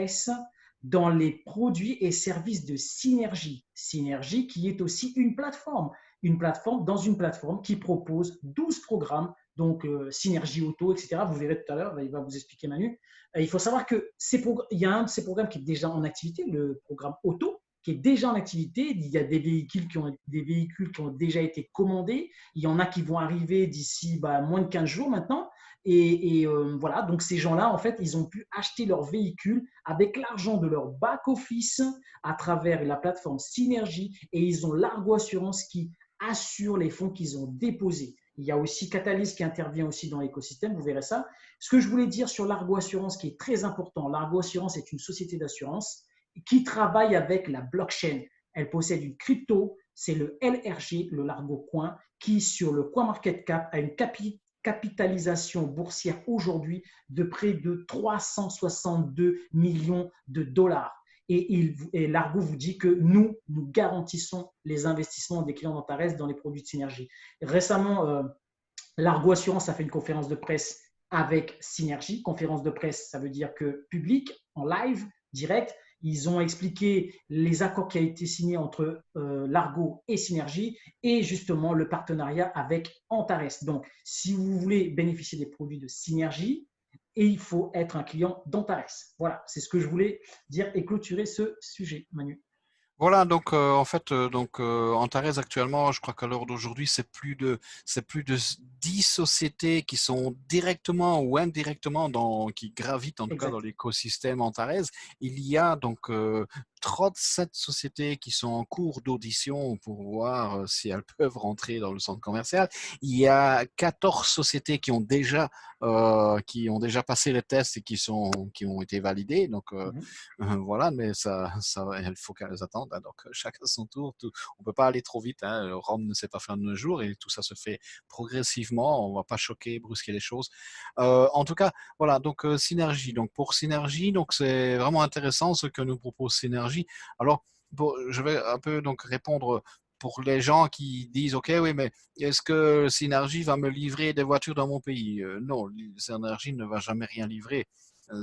dans les produits et services de Synergy. Synergy qui est aussi une plateforme dans une plateforme qui propose 12 programmes, donc Synergy Auto, etc. Vous verrez tout à l'heure, il va vous expliquer Manu. Il faut savoir qu'il y a un de ces programmes qui est déjà en activité, le programme Auto, qui est déjà en activité. Il y a des véhicules qui ont déjà été commandés. Il y en a qui vont arriver d'ici moins de 15 jours maintenant. Et voilà, donc ces gens-là, en fait, ils ont pu acheter leur véhicule avec l'argent de leur back-office à travers la plateforme Synergy et ils ont Largo Assurance qui assure les fonds qu'ils ont déposés. Il y a aussi Catalyst qui intervient aussi dans l'écosystème, vous verrez ça. Ce que je voulais dire sur Largo Assurance qui est très important, Largo Assurance est une société d'assurance qui travaille avec la blockchain. Elle possède une crypto, c'est le LRG, le Largo Coin, qui sur le CoinMarketCap a une capitalisation boursière aujourd'hui de près de 362 millions de dollars. Et Largo vous dit que nous garantissons les investissements des clients d'Antares dans les produits de Synergy. Récemment, Largo Assurance a fait une conférence de presse avec Synergy. Conférence de presse, ça veut dire que public, en live, direct. Ils ont expliqué les accords qui ont été signés entre Largo et Synergy et justement le partenariat avec Antares. Donc, si vous voulez bénéficier des produits de Synergy, il faut être un client d'Antares. Voilà, c'est ce que je voulais dire et clôturer ce sujet, Manu. Voilà, donc en fait, Antares actuellement, je crois qu'à l'heure d'aujourd'hui, c'est plus de 10 sociétés qui sont directement ou indirectement qui gravitent en tout cas dans l'écosystème Antares. Il y a donc 37 sociétés qui sont en cours d'audition pour voir si elles peuvent rentrer dans le centre commercial. Il y a 14 sociétés qui ont déjà passé les tests et qui ont été validées. Donc voilà, mais il faut qu'elles attendent. Hein, donc chacun son tour. On peut pas aller trop vite. Hein, Rome ne s'est pas fait en un jour et tout ça se fait progressivement. On va pas choquer, brusquer les choses. En tout cas, voilà. Donc Synergie. Donc pour Synergie, donc c'est vraiment intéressant ce que nous propose Synergie. Alors je vais un peu donc répondre pour les gens qui disent ok oui mais est-ce que Synergie va me livrer des voitures dans mon pays? Non, Synergie ne va jamais rien livrer.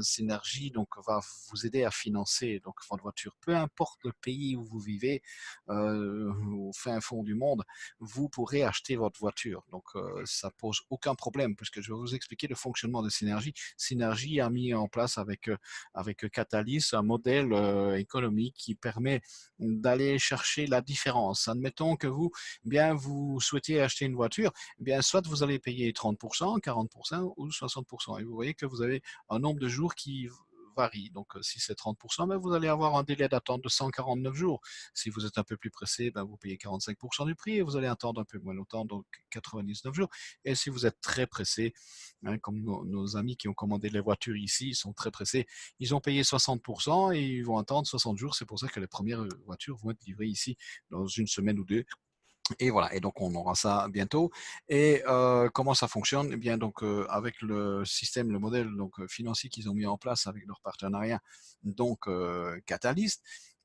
Synergie donc va vous aider à financer donc votre voiture, peu importe le pays où vous vivez, au fin fond du monde, vous pourrez acheter votre voiture. Donc ça pose aucun problème puisque je vais vous expliquer le fonctionnement de Synergie. Synergie a mis en place avec Catalyst un modèle économique qui permet d'aller chercher la différence. Admettons que vous souhaitiez acheter une voiture, soit vous allez payer 30%, 40% ou 60%. Et vous voyez que vous avez un nombre de jours qui varie. Donc, si c'est 30%, vous allez avoir un délai d'attente de 149 jours. Si vous êtes un peu plus pressé, vous payez 45% du prix et vous allez attendre un peu moins longtemps, donc 99 jours. Et si vous êtes très pressé, hein, comme nos amis qui ont commandé les voitures ici, ils sont très pressés, ils ont payé 60% et ils vont attendre 60 jours. C'est pour ça que les premières voitures vont être livrées ici dans une semaine ou deux. Et voilà, et donc on aura ça bientôt. Et comment ça fonctionne? Eh bien, donc avec le système, le modèle donc financier qu'ils ont mis en place avec leur partenariat, donc Catalyst.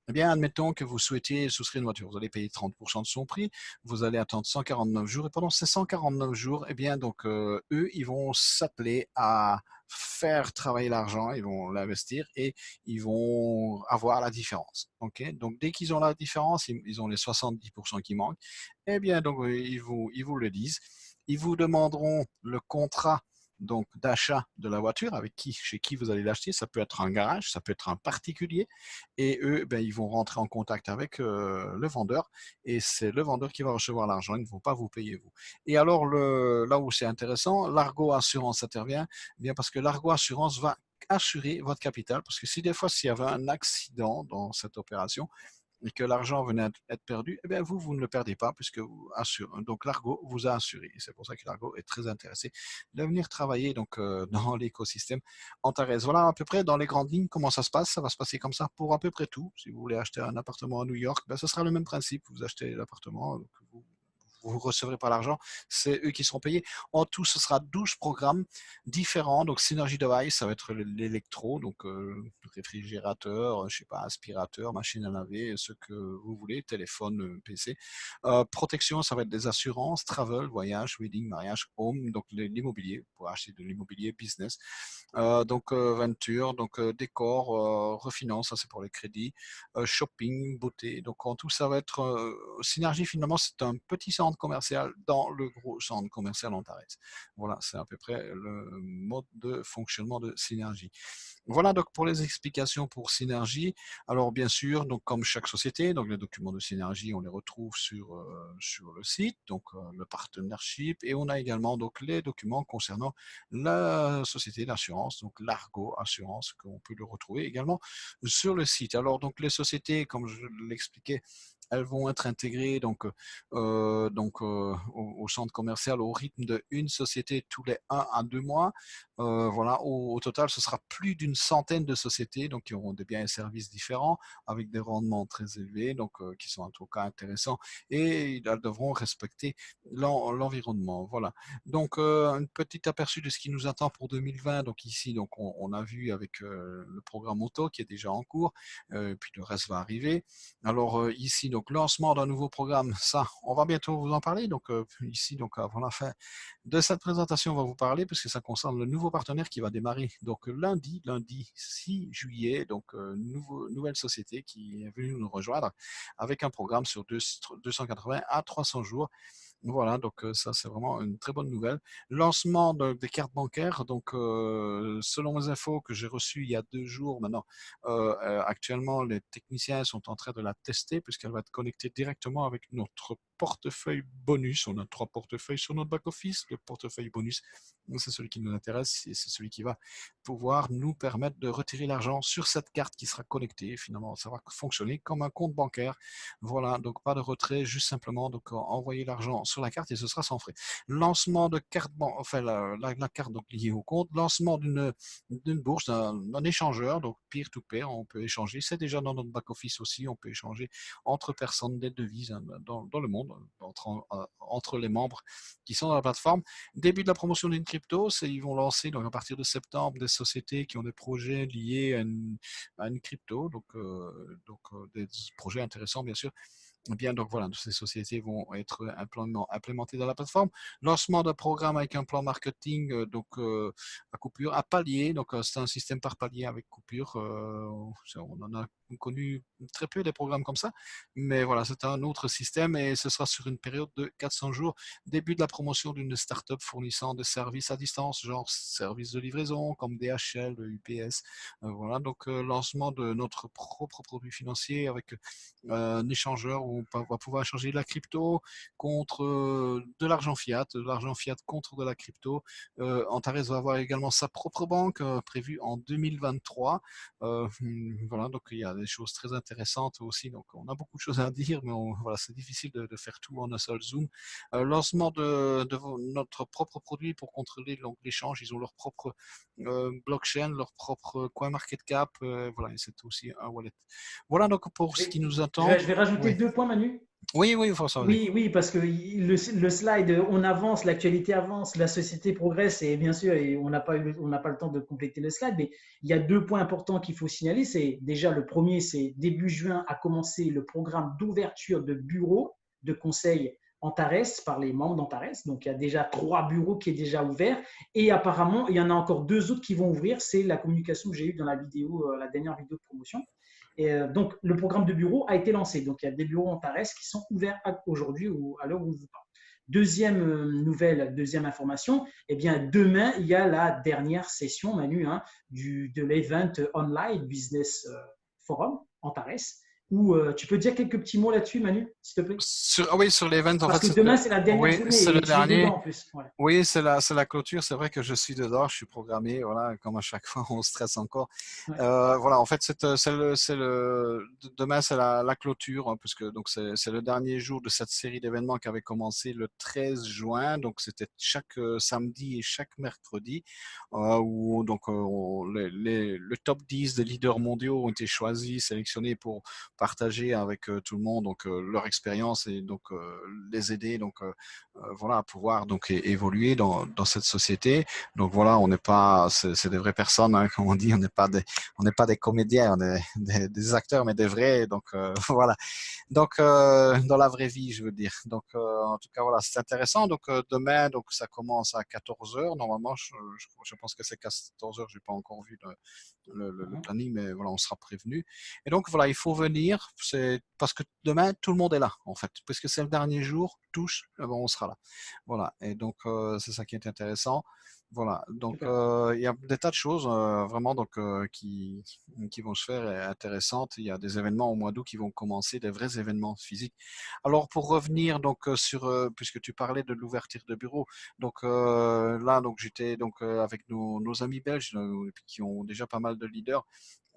Eh bien, admettons que vous souhaitiez souscrire une voiture, vous allez payer 30% de son prix, vous allez attendre 149 jours, et pendant ces 149 jours, eh bien, donc eux, ils vont s'atteler à faire travailler l'argent, ils vont l'investir et ils vont avoir la différence. Okay, donc dès qu'ils ont la différence, ils ont les 70% qui manquent, eh bien, donc ils vous le disent, ils vous demanderont le contrat donc d'achat de la voiture, chez qui vous allez l'acheter. Ça peut être un garage, ça peut être un particulier, et eux, ils vont rentrer en contact avec le vendeur, et c'est le vendeur qui va recevoir l'argent, ils ne vont pas vous payer vous. Et alors là où c'est intéressant, l'Argo Assurance intervient, bien parce que l'Argo Assurance va assurer votre capital, parce que s'il y avait un accident dans cette opération, et que l'argent venait à être perdu, vous ne le perdez pas puisque donc l'Argo vous a assuré. Et c'est pour ça que l'Argo est très intéressé de venir travailler donc dans l'écosystème Antares. Voilà à peu près dans les grandes lignes comment ça se passe. Ça va se passer comme ça pour à peu près tout. Si vous voulez acheter un appartement à New York, ce sera le même principe. Vous achetez l'appartement, vous ne recevrez pas l'argent, c'est eux qui seront payés. En tout, ce sera 12 programmes différents. Donc, Synergy Device, ça va être l'électro, donc réfrigérateur, je sais pas, aspirateur, machine à laver, ce que vous voulez, téléphone, PC. Protection, ça va être des assurances, travel, voyage, wedding, mariage, home, donc l'immobilier, pour acheter de l'immobilier, business. Donc, Venture, donc décor, refinance, ça c'est pour les crédits, shopping, beauté. Donc, en tout, ça va être Synergie, finalement, c'est un petit centre commercial dans le gros centre commercial Antares. Voilà, c'est à peu près le mode de fonctionnement de Synergie. Voilà donc pour les explications pour Synergie. Alors bien sûr, donc comme chaque société, donc les documents de Synergie, on les retrouve sur le site, donc le partnership, et on a également donc les documents concernant la société d'assurance, donc l'Argo Assurance, qu'on peut le retrouver également sur le site. Alors donc les sociétés, comme je l'expliquais, elles vont être intégrées au centre commercial au rythme d'une société tous les 1 à 2 mois. Voilà, au total, ce sera plus d'une centaine de sociétés donc, qui auront des biens et services différents avec des rendements très élevés, donc qui sont en tout cas intéressants, et elles devront respecter l'environnement. Voilà. Donc, un petit aperçu de ce qui nous attend pour 2020. Donc ici, donc, on a vu avec le programme auto qui est déjà en cours, puis le reste va arriver. Alors ici, donc lancement d'un nouveau programme, ça, on va bientôt vous en parler. Donc ici, donc avant la fin de cette présentation, on va vous parler puisque ça concerne le nouveau partenaire qui va démarrer donc lundi 6 juillet. Donc nouvelle société qui est venue nous rejoindre avec un programme sur 280 à 300 jours. Voilà, donc ça c'est vraiment une très bonne nouvelle. Lancement des cartes bancaires, donc selon les infos que j'ai reçues il y a 2 jours maintenant, actuellement les techniciens sont en train de la tester puisqu'elle va être connectée directement avec notre portefeuille bonus. On a 3 portefeuilles sur notre back-office. Le portefeuille bonus, c'est celui qui nous intéresse et c'est celui qui va pouvoir nous permettre de retirer l'argent sur cette carte qui sera connectée. Finalement, ça va fonctionner comme un compte bancaire. Voilà, donc pas de retrait, juste simplement donc envoyer l'argent sur la carte et ce sera sans frais. Lancement de carte, enfin la carte donc liée au compte, lancement d'une bourse, d'un échangeur, donc peer-to-peer, on peut échanger. C'est déjà dans notre back-office aussi, on peut échanger entre personnes des devises dans le monde, entre les membres qui sont dans la plateforme. Début de la promotion d'une crypto, ils vont lancer donc à partir de septembre des sociétés qui ont des projets liés à une crypto, donc des projets intéressants bien sûr. Eh bien, donc voilà, ces sociétés vont être implémentées dans la plateforme. Lancement d'un programme avec un plan marketing, à coupure, à palier. Donc, c'est un système par palier avec coupure. On en a connu très peu des programmes comme ça, mais voilà, c'est un autre système et ce sera sur une période de 400 jours. Début de la promotion d'une start-up fournissant des services à distance, genre services de livraison comme DHL, UPS. Voilà, donc lancement de notre propre produit financier avec un échangeur où on va pouvoir échanger de la crypto contre de l'argent fiat contre de la crypto. Antares va avoir également sa propre banque prévue en 2023. Voilà, donc il y a des choses très intéressantes aussi. Donc on a beaucoup de choses à dire, mais voilà, c'est difficile de faire tout en un seul zoom. Lancement de notre propre produit pour contrôler l'échange. Ils ont leur propre blockchain, leur propre CoinMarketCap. Voilà, et c'est aussi un wallet. Voilà donc pour ce qui nous attend. Je vais rajouter Oui. 2 points, Manu. Oui, François. Oui, parce que le slide, on avance, l'actualité avance, la société progresse et bien sûr, on n'a pas le temps de compléter le slide, mais il y a 2 points importants qu'il faut signaler. C'est déjà le premier, c'est début juin a commencé le programme d'ouverture de bureaux de conseil Antares par les membres d'Antares. Donc, il y a déjà 3 bureaux qui est déjà ouvert et apparemment, il y en a encore 2 autres qui vont ouvrir. C'est la communication que j'ai eue dans la dernière vidéo de promotion. Et donc, le programme de bureau a été lancé. Donc, il y a des bureaux Antares qui sont ouverts aujourd'hui ou à l'heure où je vous parle. Deuxième nouvelle, deuxième information, eh bien, demain, il y a la dernière session, Manu, de l'Event Online Business Forum Antares. Tu peux dire quelques petits mots là-dessus, Manu, s'il te plaît? Sur l'event, en Parce fait. que demain, c'est la dernière journée. C'est le dernier. En plus. Ouais. Oui, c'est la clôture. C'est vrai que je suis dedans, je suis programmé. Voilà, comme à chaque fois, on stresse encore. Ouais. Voilà, en fait, demain, c'est la clôture, hein, puisque donc c'est le dernier jour de cette série d'événements qui avait commencé le 13 juin. Donc, c'était chaque samedi et chaque mercredi où donc le top 10 des leaders mondiaux ont été choisis, sélectionnés pour partager avec tout le monde donc leur expérience et donc les aider voilà à pouvoir donc évoluer dans cette société. Donc voilà, on n'est pas c'est des vraies personnes, hein, comme on dit, on n'est pas des comédiens, on est des acteurs, mais des vrais. Donc voilà. Donc dans la vraie vie, je veux dire. Donc en tout cas voilà, c'est intéressant. Donc demain, donc ça commence à 14h. Normalement, je pense que c'est 14h. J'ai pas encore vu le planning, mais voilà, on sera prévenu. Et donc voilà, il faut venir, c'est parce que demain tout le monde est là en fait, puisque c'est le dernier jour, on sera là. Voilà, et donc c'est ça qui est intéressant. Voilà, donc il y a des tas de choses vraiment donc qui vont se faire intéressantes. Il y a des événements au mois d'août qui vont commencer, des vrais événements physiques. Alors pour revenir donc sur puisque tu parlais de l'ouverture de bureaux, donc là donc j'étais donc avec nos amis belges qui ont déjà pas mal de leaders.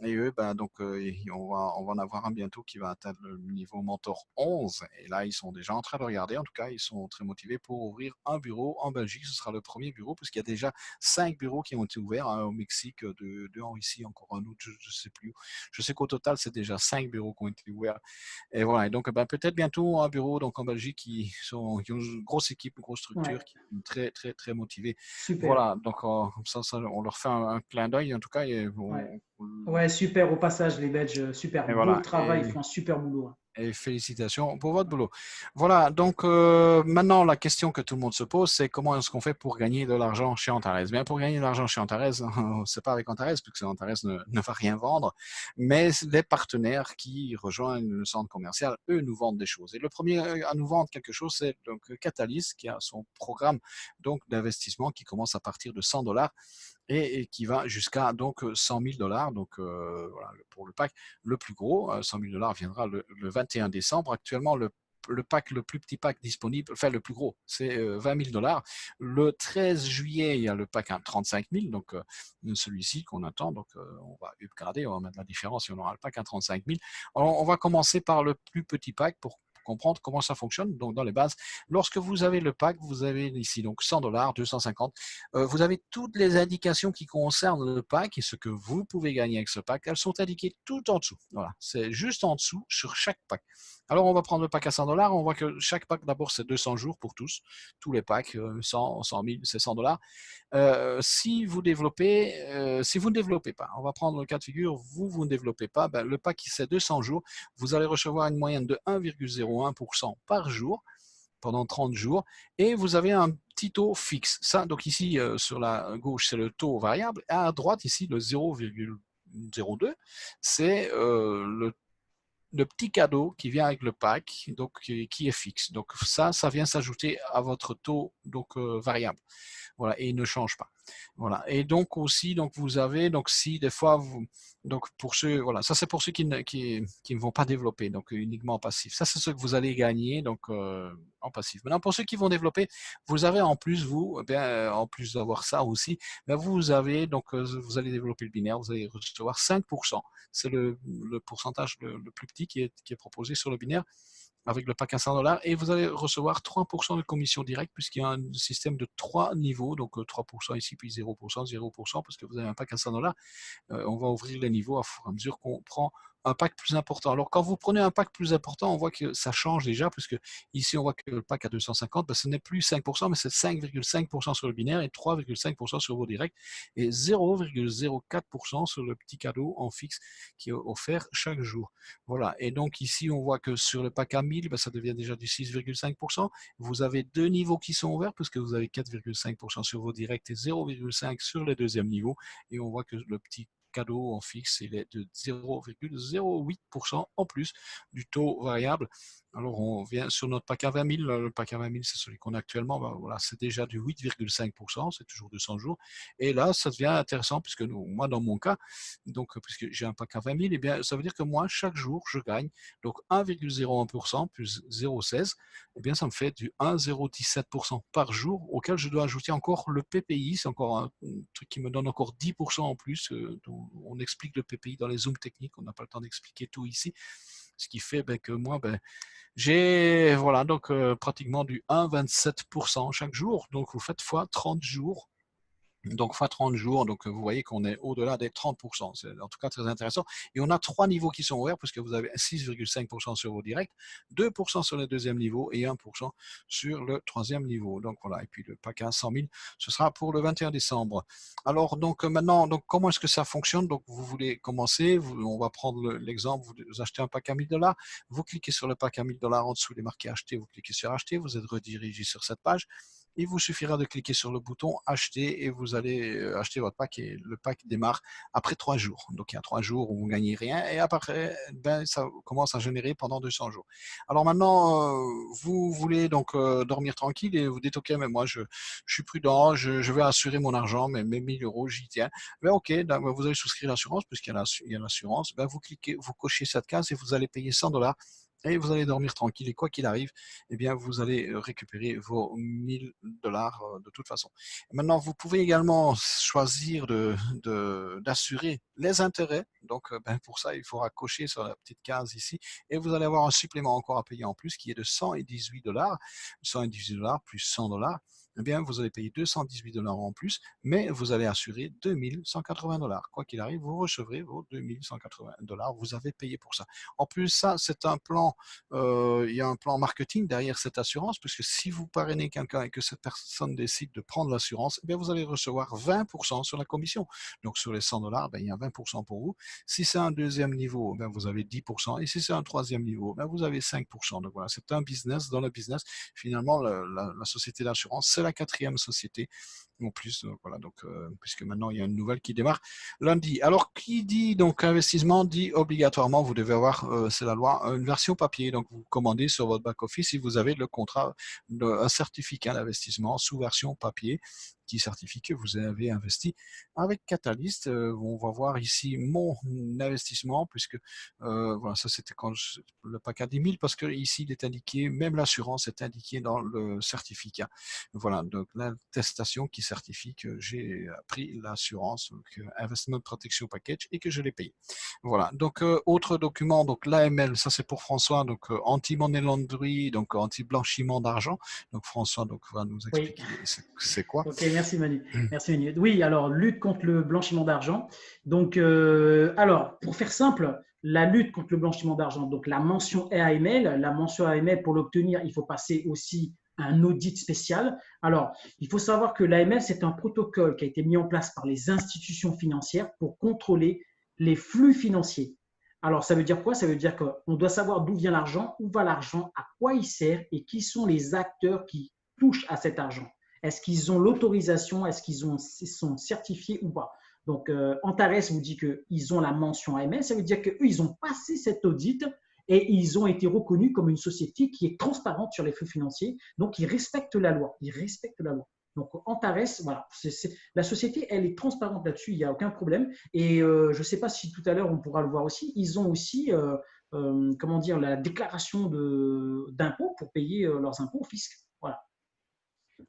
Et eux, donc, on va en avoir un bientôt qui va atteindre le niveau mentor 11. Et là, ils sont déjà en train de regarder. En tout cas, ils sont très motivés pour ouvrir un bureau en Belgique. Ce sera le premier bureau, puisqu'il y a déjà 5 bureaux qui ont été ouverts, hein, au Mexique, 2 en Russie, encore un autre, je ne sais plus. Je sais qu'au total, c'est déjà 5 bureaux qui ont été ouverts. Et voilà. Et donc, peut-être bientôt un bureau donc, en Belgique qui ont une grosse équipe, une grosse structure, ouais, qui est très, très, très motivée. Super. Voilà. Donc, comme ça, on leur fait un clin d'œil. En tout cas, ouais, super au passage, les Belges, super beau voilà, travail, ils font un super boulot. Hein. Et félicitations pour votre boulot. Voilà, donc maintenant, la question que tout le monde se pose, c'est comment est-ce qu'on fait pour gagner de l'argent chez Antares? Bien, pour gagner de l'argent chez Antares, c'est pas avec Antares, puisque Antares ne va rien vendre, mais les partenaires qui rejoignent le centre commercial, eux, nous vendent des choses. Et le premier à nous vendre quelque chose, c'est donc Catalyst, qui a son programme donc d'investissement qui commence à partir de $100. Et qui va jusqu'à donc $100,000. Donc voilà, pour le pack le plus gros, $100,000 viendra le 21 décembre. Actuellement, le le pack, le plus petit pack disponible, enfin le plus gros, c'est 20 000 $. Le 13 juillet, il y a le pack à 35 000, donc celui-ci qu'on attend, donc on va upgrader, on va mettre la différence et on aura le pack à 35 000. Alors, on va commencer par le plus petit pack pour comprendre comment ça fonctionne. Donc, dans les bases, lorsque vous avez le pack, vous avez ici donc 100 $, 250. Vous avez toutes les indications qui concernent le pack et ce que vous pouvez gagner avec ce pack. Elles sont indiquées tout en dessous. Voilà, c'est juste en dessous sur chaque pack. Alors, on va prendre le pack à 100 $. On voit que chaque pack, d'abord, c'est 200 jours pour tous. Tous les packs, 100, 100 000, c'est 100 $. Si vous ne développez pas, on va prendre le cas de figure, vous ne développez pas, ben, le pack, c'est 200 jours. Vous allez recevoir une moyenne de 1,01% par jour pendant 30 jours et vous avez un petit taux fixe. Ça, donc ici, sur la gauche, c'est le taux variable. Et à droite, ici, le 0,02, c'est le petit cadeau qui vient avec le pack, donc qui est fixe. Donc ça vient s'ajouter à votre taux donc variable. Voilà, et il ne change pas. Voilà. Et donc aussi, donc vous avez, donc si des fois vous, donc pour ceux, voilà, ça c'est pour ceux qui ne vont pas développer, donc uniquement en passif. Ça c'est ce que vous allez gagner donc en passif. Maintenant pour ceux qui vont développer, vous avez en plus en plus d'avoir ça aussi, vous avez donc vous allez développer le binaire, vous allez recevoir 5%. C'est le pourcentage le plus petit qui est proposé sur le binaire avec le pack à 100 $, et vous allez recevoir 3% de commission directe puisqu'il y a un système de 3 niveaux, donc 3% ici, puis 0%, 0%, parce que vous avez un pack à 100 $. On va ouvrir les niveaux à fur et à mesure qu'on prend un pack plus important. Alors quand vous prenez un pack plus important, on voit que ça change déjà, puisque ici on voit que le pack à 250, ce n'est plus 5%, mais c'est 5,5% sur le binaire et 3,5% sur vos directs et 0,04% sur le petit cadeau en fixe qui est offert chaque jour. Voilà, et donc ici on voit que sur le pack à 1000, ça devient déjà du 6,5%. Vous avez deux niveaux qui sont ouverts, puisque vous avez 4,5% sur vos directs et 0,5% sur les deuxièmes niveaux, et on voit que le petit cadeau en fixe, il est de 0,08% en plus du taux variable. Alors, on vient sur notre pack à 20 000. Le pack à 20 000, c'est celui qu'on a actuellement. Voilà, c'est déjà du 8,5%. C'est toujours 200 jours. Et là, ça devient intéressant puisque moi, dans mon cas, donc, puisque j'ai un pack à 20 000, eh bien, ça veut dire que moi, chaque jour, je gagne donc 1,01% plus 0,16. Eh bien, ça me fait du 1,017% par jour auquel je dois ajouter encore le PPI. C'est encore un truc qui me donne encore 10% en plus. On explique le PPI dans les Zooms techniques. On n'a pas le temps d'expliquer tout ici. Ce qui fait que moi, j'ai voilà, donc pratiquement du 1,27% chaque jour. Donc vous faites fois 30 jours. Donc, fois 30 jours, donc vous voyez qu'on est au-delà des 30%. C'est en tout cas très intéressant. Et on a 3 niveaux qui sont ouverts, puisque vous avez 6,5% sur vos directs, 2% sur le deuxième niveau et 1% sur le troisième niveau. Donc voilà, et puis le pack à 100 000, ce sera pour le 21 décembre. Alors, donc maintenant, donc, comment est-ce que ça fonctionne? Donc, vous voulez commencer, on va prendre l'exemple, vous achetez un pack à 1000 $, vous cliquez sur le pack à 1000 $ en dessous, il est marqué acheter, vous cliquez sur acheter, vous êtes redirigé sur cette page. Il vous suffira de cliquer sur le bouton acheter et vous allez acheter votre pack et le pack démarre après 3 jours. Donc il y a 3 jours où vous ne gagnez rien et après ça commence à générer pendant 200 jours. Alors maintenant, vous voulez donc dormir tranquille et vous dites ok, mais moi je suis prudent, je vais assurer mon argent, mes 1000 €, j'y tiens. Ok, vous allez souscrire l'assurance puisqu'il y a l'assurance. Vous cliquez, vous cochez cette case et vous allez payer 100 $ et vous allez dormir tranquille et quoi qu'il arrive, eh bien, vous allez récupérer vos 1000 $ de toute façon. Maintenant, vous pouvez également choisir d'assurer les intérêts. Donc, pour ça, il faudra cocher sur la petite case ici et vous allez avoir un supplément encore à payer en plus qui est de 118 $. 118 $ plus 100 $. Eh bien, vous allez payer 218 $ en plus, mais vous allez assurer 2180 $. Quoi qu'il arrive, vous recevrez vos 2180 $. Vous avez payé pour ça. En plus, ça, c'est un plan, il y a un plan marketing derrière cette assurance, puisque si vous parrainez quelqu'un et que cette personne décide de prendre l'assurance, eh bien, vous allez recevoir 20% sur la commission. Donc, sur les 100 $, il y a 20% pour vous. Si c'est un deuxième niveau, vous avez 10%. Et si c'est un troisième niveau, vous avez 5%. Donc, voilà, c'est un business. Dans le business, finalement, la société d'assurance, c'est la 4e société en plus. Voilà, donc puisque maintenant il y a une nouvelle qui démarre lundi. Alors qui dit donc investissement dit obligatoirement vous devez avoir, c'est la loi, une version papier. Donc vous commandez sur votre back office si vous avez le contrat, un certificat d'investissement sous version papier. qui certifie que vous avez investi avec Catalyst. On va voir ici mon investissement, puisque voilà, ça c'était quand le pack à 10 000, parce que ici il est indiqué, même l'assurance est indiquée dans le certificat. Voilà, donc l'attestation qui certifie que j'ai pris l'assurance, Investment Protection Package, et que je l'ai payé. Voilà, donc autre document, donc l'AML, ça c'est pour François, donc anti-money laundry, donc anti-blanchiment d'argent. Donc François donc, va nous expliquer c'est quoi. Ok, merci Manu. Merci Manu. Oui, alors lutte contre le blanchiment d'argent. Donc, alors pour faire simple, la lutte contre le blanchiment d'argent, donc la mention AML, pour l'obtenir, il faut passer aussi un audit spécial. Alors, il faut savoir que l'AML, c'est un protocole qui a été mis en place par les institutions financières pour contrôler les flux financiers. Alors, ça veut dire quoi? Ça veut dire qu'on doit savoir d'où vient l'argent, où va l'argent, à quoi il sert et qui sont les acteurs qui touchent à cet argent. Est-ce qu'ils ont l'autorisation? Est-ce qu'ils sont certifiés ou pas? Donc, Antares vous dit qu'ils ont la mention AML. Ça veut dire qu'eux, ils ont passé cet audit et ils ont été reconnus comme une société qui est transparente sur les flux financiers. Donc, ils respectent la loi. Ils respectent la loi. Donc, Antares, voilà, la société, elle est transparente là-dessus, il n'y a aucun problème. Et je ne sais pas si tout à l'heure, on pourra le voir aussi, ils ont aussi, comment dire, la déclaration d'impôts pour payer leurs impôts au fisc. Voilà.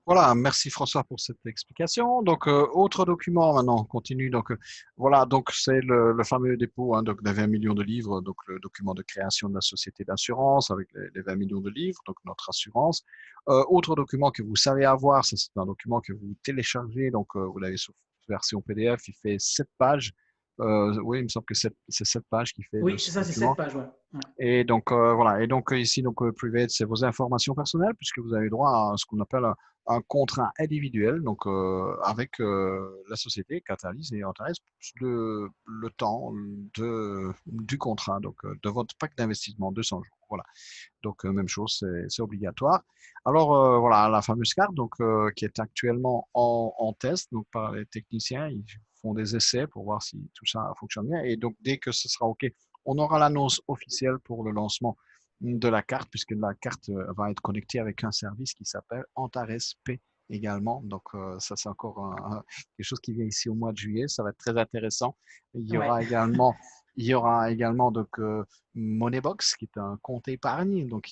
Voilà, merci François pour cette explication. Donc, autre document maintenant, on continue. Donc, voilà, donc c'est le fameux dépôt donc, de 20 millions de livres, donc le document de création de la société d'assurance avec les 20 millions de livres, donc notre assurance. Autre document que vous savez avoir, c'est un document que vous téléchargez, donc vous l'avez sous version PDF, il fait 7 pages. Oui, il me semble que c'est 7 pages qui fait oui, c'est ça, c'est 7 pages, ouais. Et donc, voilà. Et donc, ici, donc, private, c'est vos informations personnelles, puisque vous avez droit à ce qu'on appelle un contrat individuel, donc avec la société Catalyst et Antares, le temps du contrat, donc de votre pack d'investissement, 200 jours. Voilà. Donc, même chose, c'est obligatoire. Alors, voilà, la fameuse carte, donc, qui est actuellement en test, donc par les techniciens, ils font des essais pour voir si tout ça fonctionne bien. Et donc, dès que ce sera OK, on aura l'annonce officielle pour le lancement de la carte, puisque la carte va être connectée avec un service qui s'appelle Antares P également. Donc, ça, c'est encore quelque chose qui vient ici au mois de juillet. Ça va être très intéressant. Il y aura également donc, Moneybox, qui est un compte épargne. Donc,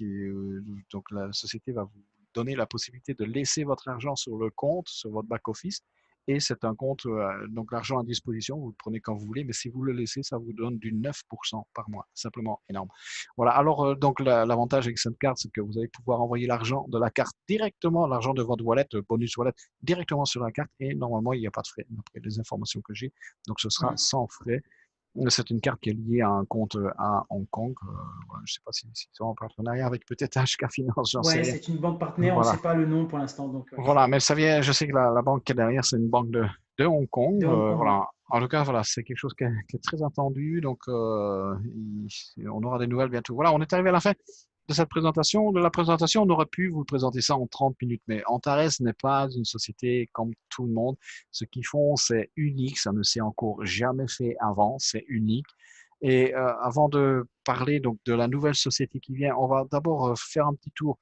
la société va vous donner la possibilité de laisser votre argent sur le compte, sur votre back-office. Et c'est un compte, donc l'argent à disposition, vous le prenez quand vous voulez, mais si vous le laissez, ça vous donne du 9% par mois. Simplement énorme. Voilà, alors donc l'avantage avec cette carte, c'est que vous allez pouvoir envoyer l'argent de la carte directement, l'argent de votre wallet, bonus wallet, directement sur la carte, et normalement, il n'y a pas de frais, d'après les informations que j'ai. Donc ce sera sans frais. C'est une carte qui est liée à un compte à Hong Kong. Je ne sais pas si c'est en partenariat avec peut-être HK Finance, j'en sais rien. C'est une banque partenaire, voilà. On ne sait pas le nom pour l'instant. Donc, voilà, mais ça vient, je sais que la banque qui est derrière, c'est une banque de Hong Kong. Voilà. En tout cas, voilà, c'est quelque chose qui est très attendu. Donc, on aura des nouvelles bientôt. Voilà, on est arrivé à la fin de cette présentation. De la présentation, on aurait pu vous présenter ça en 30 minutes, mais Antares n'est pas une société comme tout le monde. Ce qu'ils font, c'est unique, ça ne s'est encore jamais fait avant, c'est unique. Et avant de parler donc de la nouvelle société qui vient, on va d'abord faire un petit tour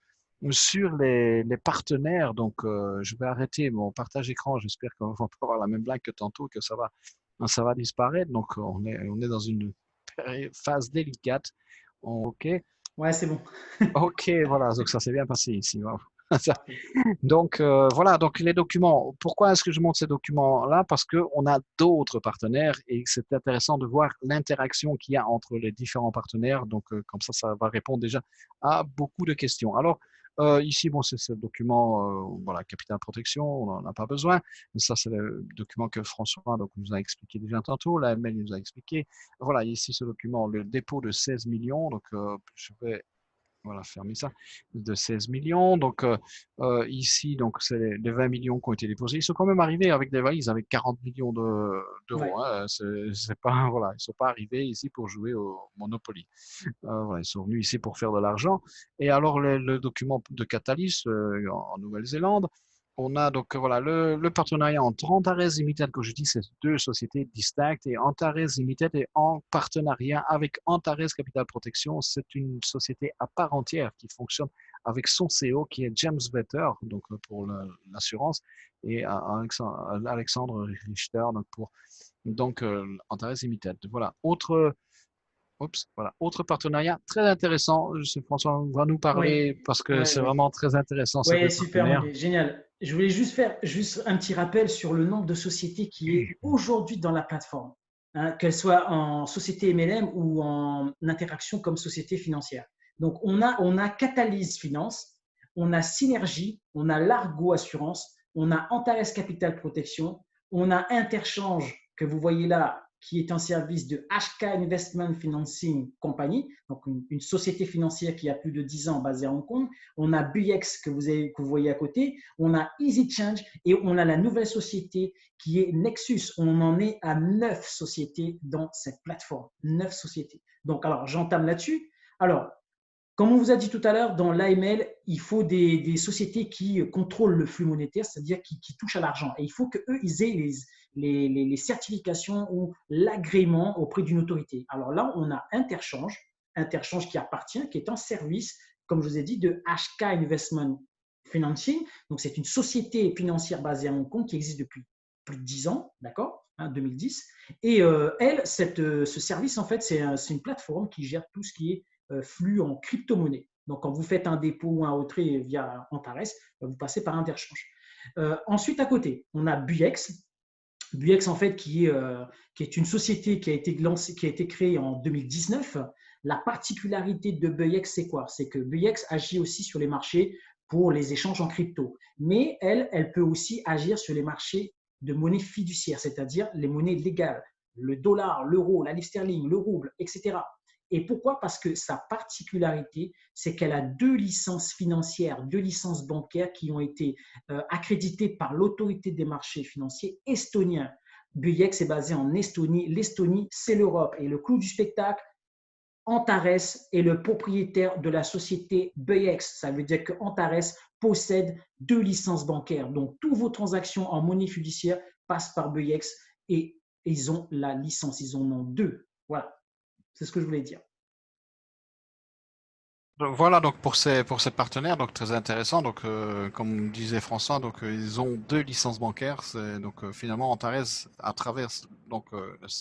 sur les partenaires. Donc, je vais arrêter mon partage écran. J'espère qu'on va pas avoir la même blague que tantôt, que ça va disparaître. Donc, on est dans une phase délicate. OK. Ouais, c'est bon. OK, voilà. Donc, ça s'est bien passé ici. Donc, voilà. Donc, les documents. Pourquoi est-ce que je montre ces documents-là? Parce qu'on a d'autres partenaires et c'est intéressant de voir l'interaction qu'il y a entre les différents partenaires. Donc, comme ça va répondre déjà à beaucoup de questions. Alors, ici, bon, c'est ce document, voilà, capital protection, on n'en a pas besoin. Mais ça, c'est le document que François donc, nous a expliqué déjà tantôt. La ML nous a expliqué. Voilà, ici, ce document, le dépôt de 16 millions. Donc, je vais voilà, fermer ça, de 16 millions. Donc, ici, donc, c'est les 20 millions qui ont été déposés. Ils sont quand même arrivés avec des valises avec 40 millions d'euros. Hein. C'est pas, voilà, ils ne sont pas arrivés ici pour jouer au Monopoly. Voilà, ils sont venus ici pour faire de l'argent. Et alors, le document de Catalyst en Nouvelle-Zélande, on a donc voilà le partenariat entre Antares Limited, que je dis, c'est deux sociétés distinctes, et Antares Limited est en partenariat avec Antares Capital Protection. C'est une société à part entière qui fonctionne avec son CEO qui est James Vetter, donc pour l'assurance, et Alexandre Richter donc pour Antares Limited. Voilà, autre partenariat très intéressant. François va nous parler parce que c'est vraiment très intéressant. Oui, super, génial. Je voulais juste faire un petit rappel sur le nombre de sociétés qui est aujourd'hui dans la plateforme, hein, qu'elles soient en société MLM ou en interaction comme société financière. Donc, on a Catalyse Finance, on a Synergie, on a Largo Assurance, on a Antares Capital Protection, on a Interchange que vous voyez là, qui est un service de HK Investment Financing Company, donc une société financière qui a plus de 10 ans basée à Hong Kong. On a Buyex que vous voyez à côté. On a EasyChange et on a la nouvelle société qui est Nexus. On en est à 9 sociétés dans cette plateforme. 9 sociétés. Donc, alors, j'entame là-dessus. Alors, comme on vous a dit tout à l'heure, dans l'AML, il faut des sociétés qui contrôlent le flux monétaire, c'est-à-dire qui touchent à l'argent. Et il faut qu'eux, ils aient les certifications ou l'agrément auprès d'une autorité. Alors là, on a Interchange qui appartient, qui est un service, comme je vous ai dit, de HK Investment Financing. Donc, c'est une société financière basée à Hong Kong qui existe depuis plus de 10 ans, d'accord, 2010. Et ce service, en fait, c'est une plateforme qui gère tout ce qui est flux en crypto-monnaie. Donc, quand vous faites un dépôt ou un retrait via Antares, vous passez par Interchange. Ensuite, à côté, on a Buyex. Buyex, en fait, qui est une société qui a été créée en 2019. La particularité de Buyex, c'est quoi? C'est que Buyex agit aussi sur les marchés pour les échanges en crypto. Mais elle peut aussi agir sur les marchés de monnaie fiduciaire, c'est-à-dire les monnaies légales, le dollar, l'euro, la livre sterling, le rouble, etc. Et pourquoi? Parce que sa particularité, c'est qu'elle a 2 licences financières, 2 licences bancaires qui ont été accréditées par l'autorité des marchés financiers estonien. Buyex est basé en Estonie. L'Estonie, c'est l'Europe. Et le clou du spectacle, Antares est le propriétaire de la société Buyex. Ça veut dire que Antares possède 2 licences bancaires. Donc, toutes vos transactions en monnaie fiduciaire passent par Buyex et ils ont la licence. Ils en ont 2. Voilà. C'est ce que je voulais dire. Donc, voilà, donc pour ces partenaires, donc très intéressant. Donc, comme disait François, donc ils ont 2 licences bancaires. Donc finalement, Antares, à travers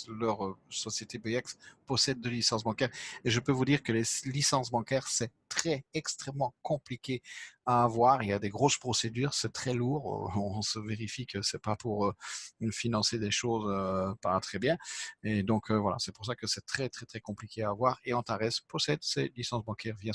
leur société Buyex, possède 2 licences bancaires. Et je peux vous dire que les licences bancaires, c'est extrêmement compliqué à avoir. Il y a des grosses procédures, c'est très lourd. On se vérifie que c'est pas pour financer des choses pas très bien. Et donc voilà, c'est pour ça que c'est très compliqué à avoir. Et Antares possède ses licences bancaires via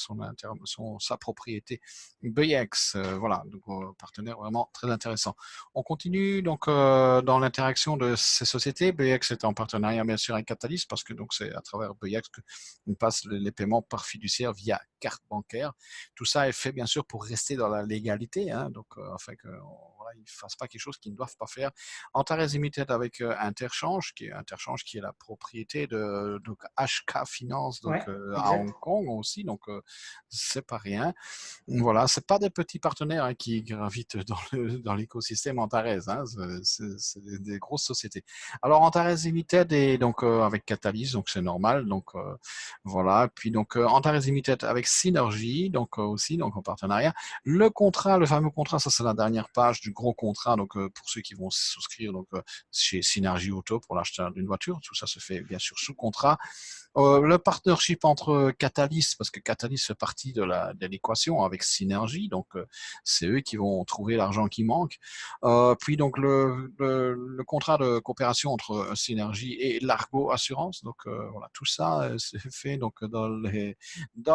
sa propriété Buyex. Voilà, donc partenaire vraiment très intéressant. On continue donc dans l'interaction de ces sociétés. Buyex est en partenariat bien sûr avec Catalyse parce que donc c'est à travers Buyex qu'on passe les paiements par fiduciaire via carte bancaire. Tout ça est fait bien sûr pour rester dans la légalité, hein, donc afin que voilà, ils ne fassent pas quelque chose qu'ils ne doivent pas faire. Antares Limited avec Interchange qui est la propriété de donc HK Finance donc à Hong Kong aussi, donc c'est pas rien. Voilà, c'est pas des petits partenaires hein, qui gravitent dans l'écosystème Antares, hein, c'est des grosses sociétés. Alors Antares Limited est donc avec Catalyse, donc c'est normal, donc voilà. Puis donc Antares Limited avec Synergie, donc aussi donc en partenariat. Le fameux contrat, ça c'est la dernière page du gros contrat, donc pour ceux qui vont souscrire donc chez Synergie Auto pour l'achat d'une voiture, tout ça se fait bien sûr sous contrat. Le partnership entre Catalyse, parce que Catalyse fait partie de l'équation avec Synergie, donc c'est eux qui vont trouver l'argent qui manque. Puis donc le contrat de coopération entre Synergie et Largo Assurance, donc voilà, tout ça c'est fait donc dans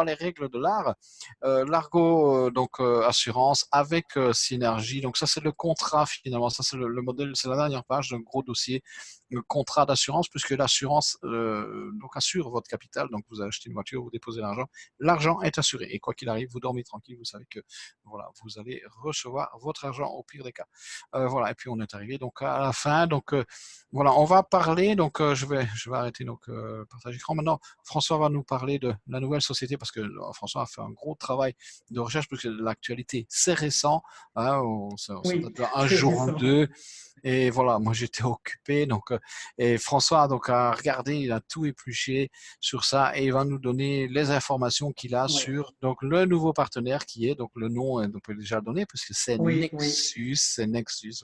les règles de l'art. Largo donc Assurance avec Synergie, donc ça c'est le contrat finalement, ça c'est le modèle, c'est la dernière page d'un gros dossier contrat d'assurance, puisque l'assurance donc assure votre capital. Donc vous achetez une voiture, vous déposez l'argent est assuré. Et quoi qu'il arrive, vous dormez tranquille, vous savez que voilà, vous allez recevoir votre argent au pire des cas. Voilà, et puis on est arrivé donc à la fin. Donc voilà, on va parler. Donc je vais arrêter donc partage d'écran. Maintenant, François va nous parler de la nouvelle société, parce que François a fait un gros travail de recherche, parce que l'actualité c'est récent. Hein, ça date d'un jour ou deux. Et voilà, moi j'étais occupé, donc et François donc a regardé, il a tout épluché sur ça, et il va nous donner les informations qu'il a sur donc le nouveau partenaire qui est donc le nom, on peut déjà le donner parce que c'est Nexus, c'est Nexus,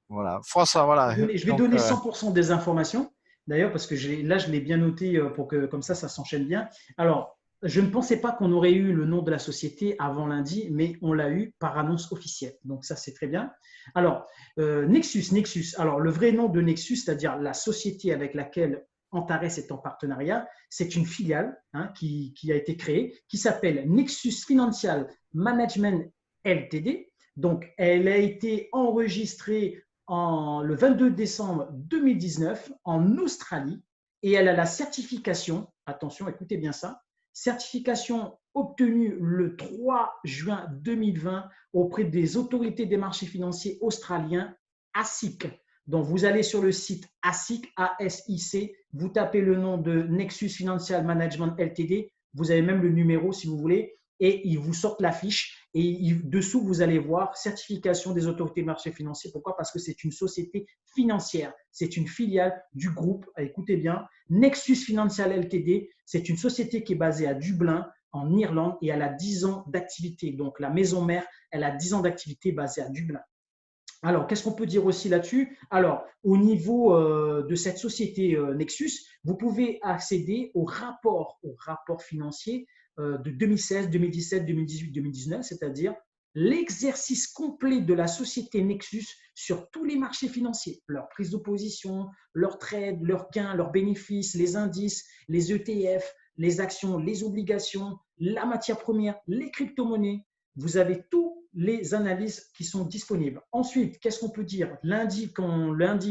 voilà. François, voilà. Je vais donner 100% des informations, d'ailleurs, parce que là je l'ai bien noté pour que comme ça s'enchaîne bien. Alors, je ne pensais pas qu'on aurait eu le nom de la société avant lundi, mais on l'a eu par annonce officielle. Donc ça, c'est très bien. Alors, Nexus. Alors, le vrai nom de Nexus, c'est-à-dire la société avec laquelle Antares est en partenariat, c'est une filiale qui a été créée, qui s'appelle Nexus Financial Management Ltd. Donc, elle a été enregistrée le 22 décembre 2019 en Australie, et elle a la certification, attention, écoutez bien ça, certification obtenue le 3 juin 2020 auprès des autorités des marchés financiers australiens ASIC. Donc, vous allez sur le site ASIC, A-S-I-C, vous tapez le nom de Nexus Financial Management Ltd, vous avez même le numéro si vous voulez, et ils vous sortent la fiche. Et dessous, vous allez voir certification des autorités des marchés financiers. Pourquoi? Parce que c'est une société financière. C'est une filiale du groupe, écoutez bien, Nexus Financial Ltd. C'est une société qui est basée à Dublin, en Irlande, et elle a 10 ans d'activité. Donc, la maison mère, elle a 10 ans d'activité basée à Dublin. Alors, qu'est-ce qu'on peut dire aussi là-dessus? Alors, au niveau de cette société Nexus, vous pouvez accéder au rapport financier de 2016, 2017, 2018, 2019, c'est-à-dire l'exercice complet de la société Nexus sur tous les marchés financiers, leur prise de position, leurs trades, leurs gains, leurs bénéfices, les indices, les ETF, les actions, les obligations, la matière première, les crypto-monnaies. Vous avez toutes les analyses qui sont disponibles. Ensuite, qu'est-ce qu'on peut dire? Lundi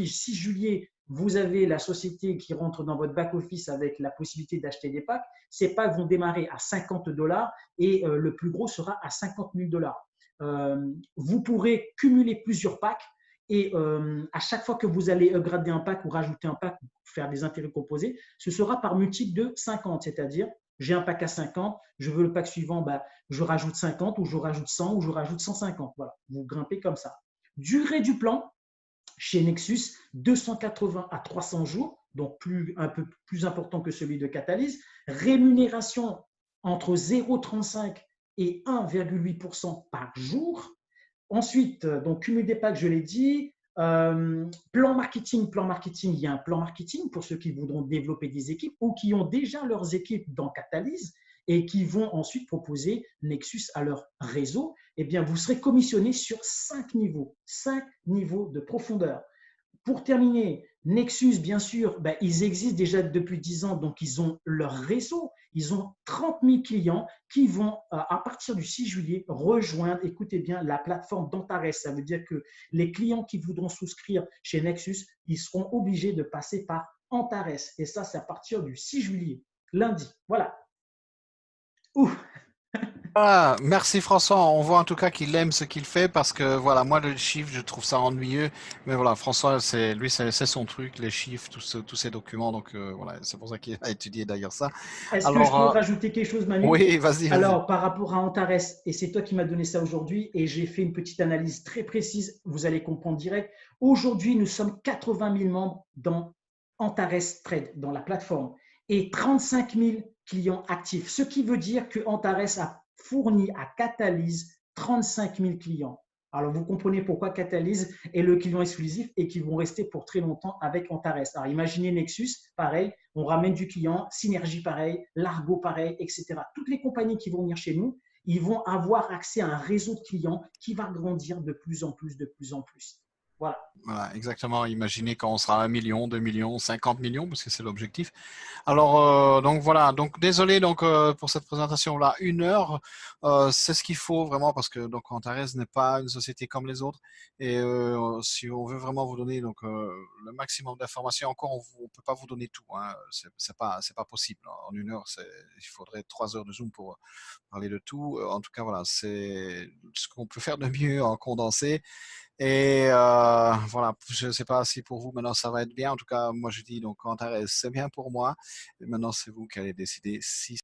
6 juillet, vous avez la société qui rentre dans votre back-office avec la possibilité d'acheter des packs. Ces packs vont démarrer à $50 et le plus gros sera à $50 000. Vous pourrez cumuler plusieurs packs et à chaque fois que vous allez upgrader un pack ou rajouter un pack, faire des intérêts composés, ce sera par multiple de 50, c'est-à-dire j'ai un pack à 50, je veux le pack suivant, je rajoute 50 ou je rajoute 100 ou je rajoute 150. Voilà, vous grimpez comme ça. Durée du plan, chez Nexus, 280 à 300 jours, donc un peu plus important que celui de Catalyse. Rémunération entre 0,35 et 1,8% par jour. Ensuite, donc cumul des packs, je l'ai dit. Plan marketing, il y a un plan marketing pour ceux qui voudront développer des équipes ou qui ont déjà leurs équipes dans Catalyse et qui vont ensuite proposer Nexus à leur réseau. Eh bien, vous serez commissionné sur 5 niveaux de profondeur. Pour terminer, Nexus, bien sûr, ils existent déjà depuis 10 ans, donc ils ont leur réseau. Ils ont 30 000 clients qui vont, à partir du 6 juillet, rejoindre, écoutez bien, la plateforme d'Antares. Ça veut dire que les clients qui voudront souscrire chez Nexus, ils seront obligés de passer par Antares. Et ça, c'est à partir du 6 juillet, lundi. Voilà. Ouh. Ah, merci François, on voit en tout cas qu'il aime ce qu'il fait, parce que voilà, moi le chiffre je trouve ça ennuyeux, mais voilà, François c'est son truc, les chiffres, tous ces documents, donc voilà, c'est pour ça qu'il a étudié d'ailleurs ça. Est-ce que je peux rajouter quelque chose, Manu? Oui, vas-y. Alors, par rapport à Antares, et c'est toi qui m'as donné ça aujourd'hui, et j'ai fait une petite analyse très précise, vous allez comprendre direct. Aujourd'hui, nous sommes 80 000 membres dans Antares Trade, dans la plateforme, et 35 000 clients actifs, ce qui veut dire que Antares a fourni à Catalyse 35 000 clients. Alors, vous comprenez pourquoi Catalyse est le client exclusif et qui vont rester pour très longtemps avec Antares. Alors, imaginez Nexus, pareil, on ramène du client, Synergie, pareil, Largo, pareil, etc. Toutes les compagnies qui vont venir chez nous, ils vont avoir accès à un réseau de clients qui va grandir de plus en plus, de plus en plus. Voilà. Voilà, exactement. Imaginez quand on sera à 1 million, 2 millions, 50 millions, parce que c'est l'objectif. Alors, donc voilà. Donc, désolé donc, pour cette présentation-là. 1 heure, c'est ce qu'il faut vraiment, parce que donc, Antares n'est pas une société comme les autres. Et si on veut vraiment vous donner donc, le maximum d'informations, encore, on ne peut pas vous donner tout. Hein. C'est pas possible. En 1 heure, il faudrait 3 heures de Zoom pour parler de tout. En tout cas, voilà, c'est ce qu'on peut faire de mieux en condensé. Et voilà, je ne sais pas si pour vous maintenant ça va être bien. En tout cas, moi je dis donc Antares, c'est bien pour moi. Et maintenant, c'est vous qui allez décider si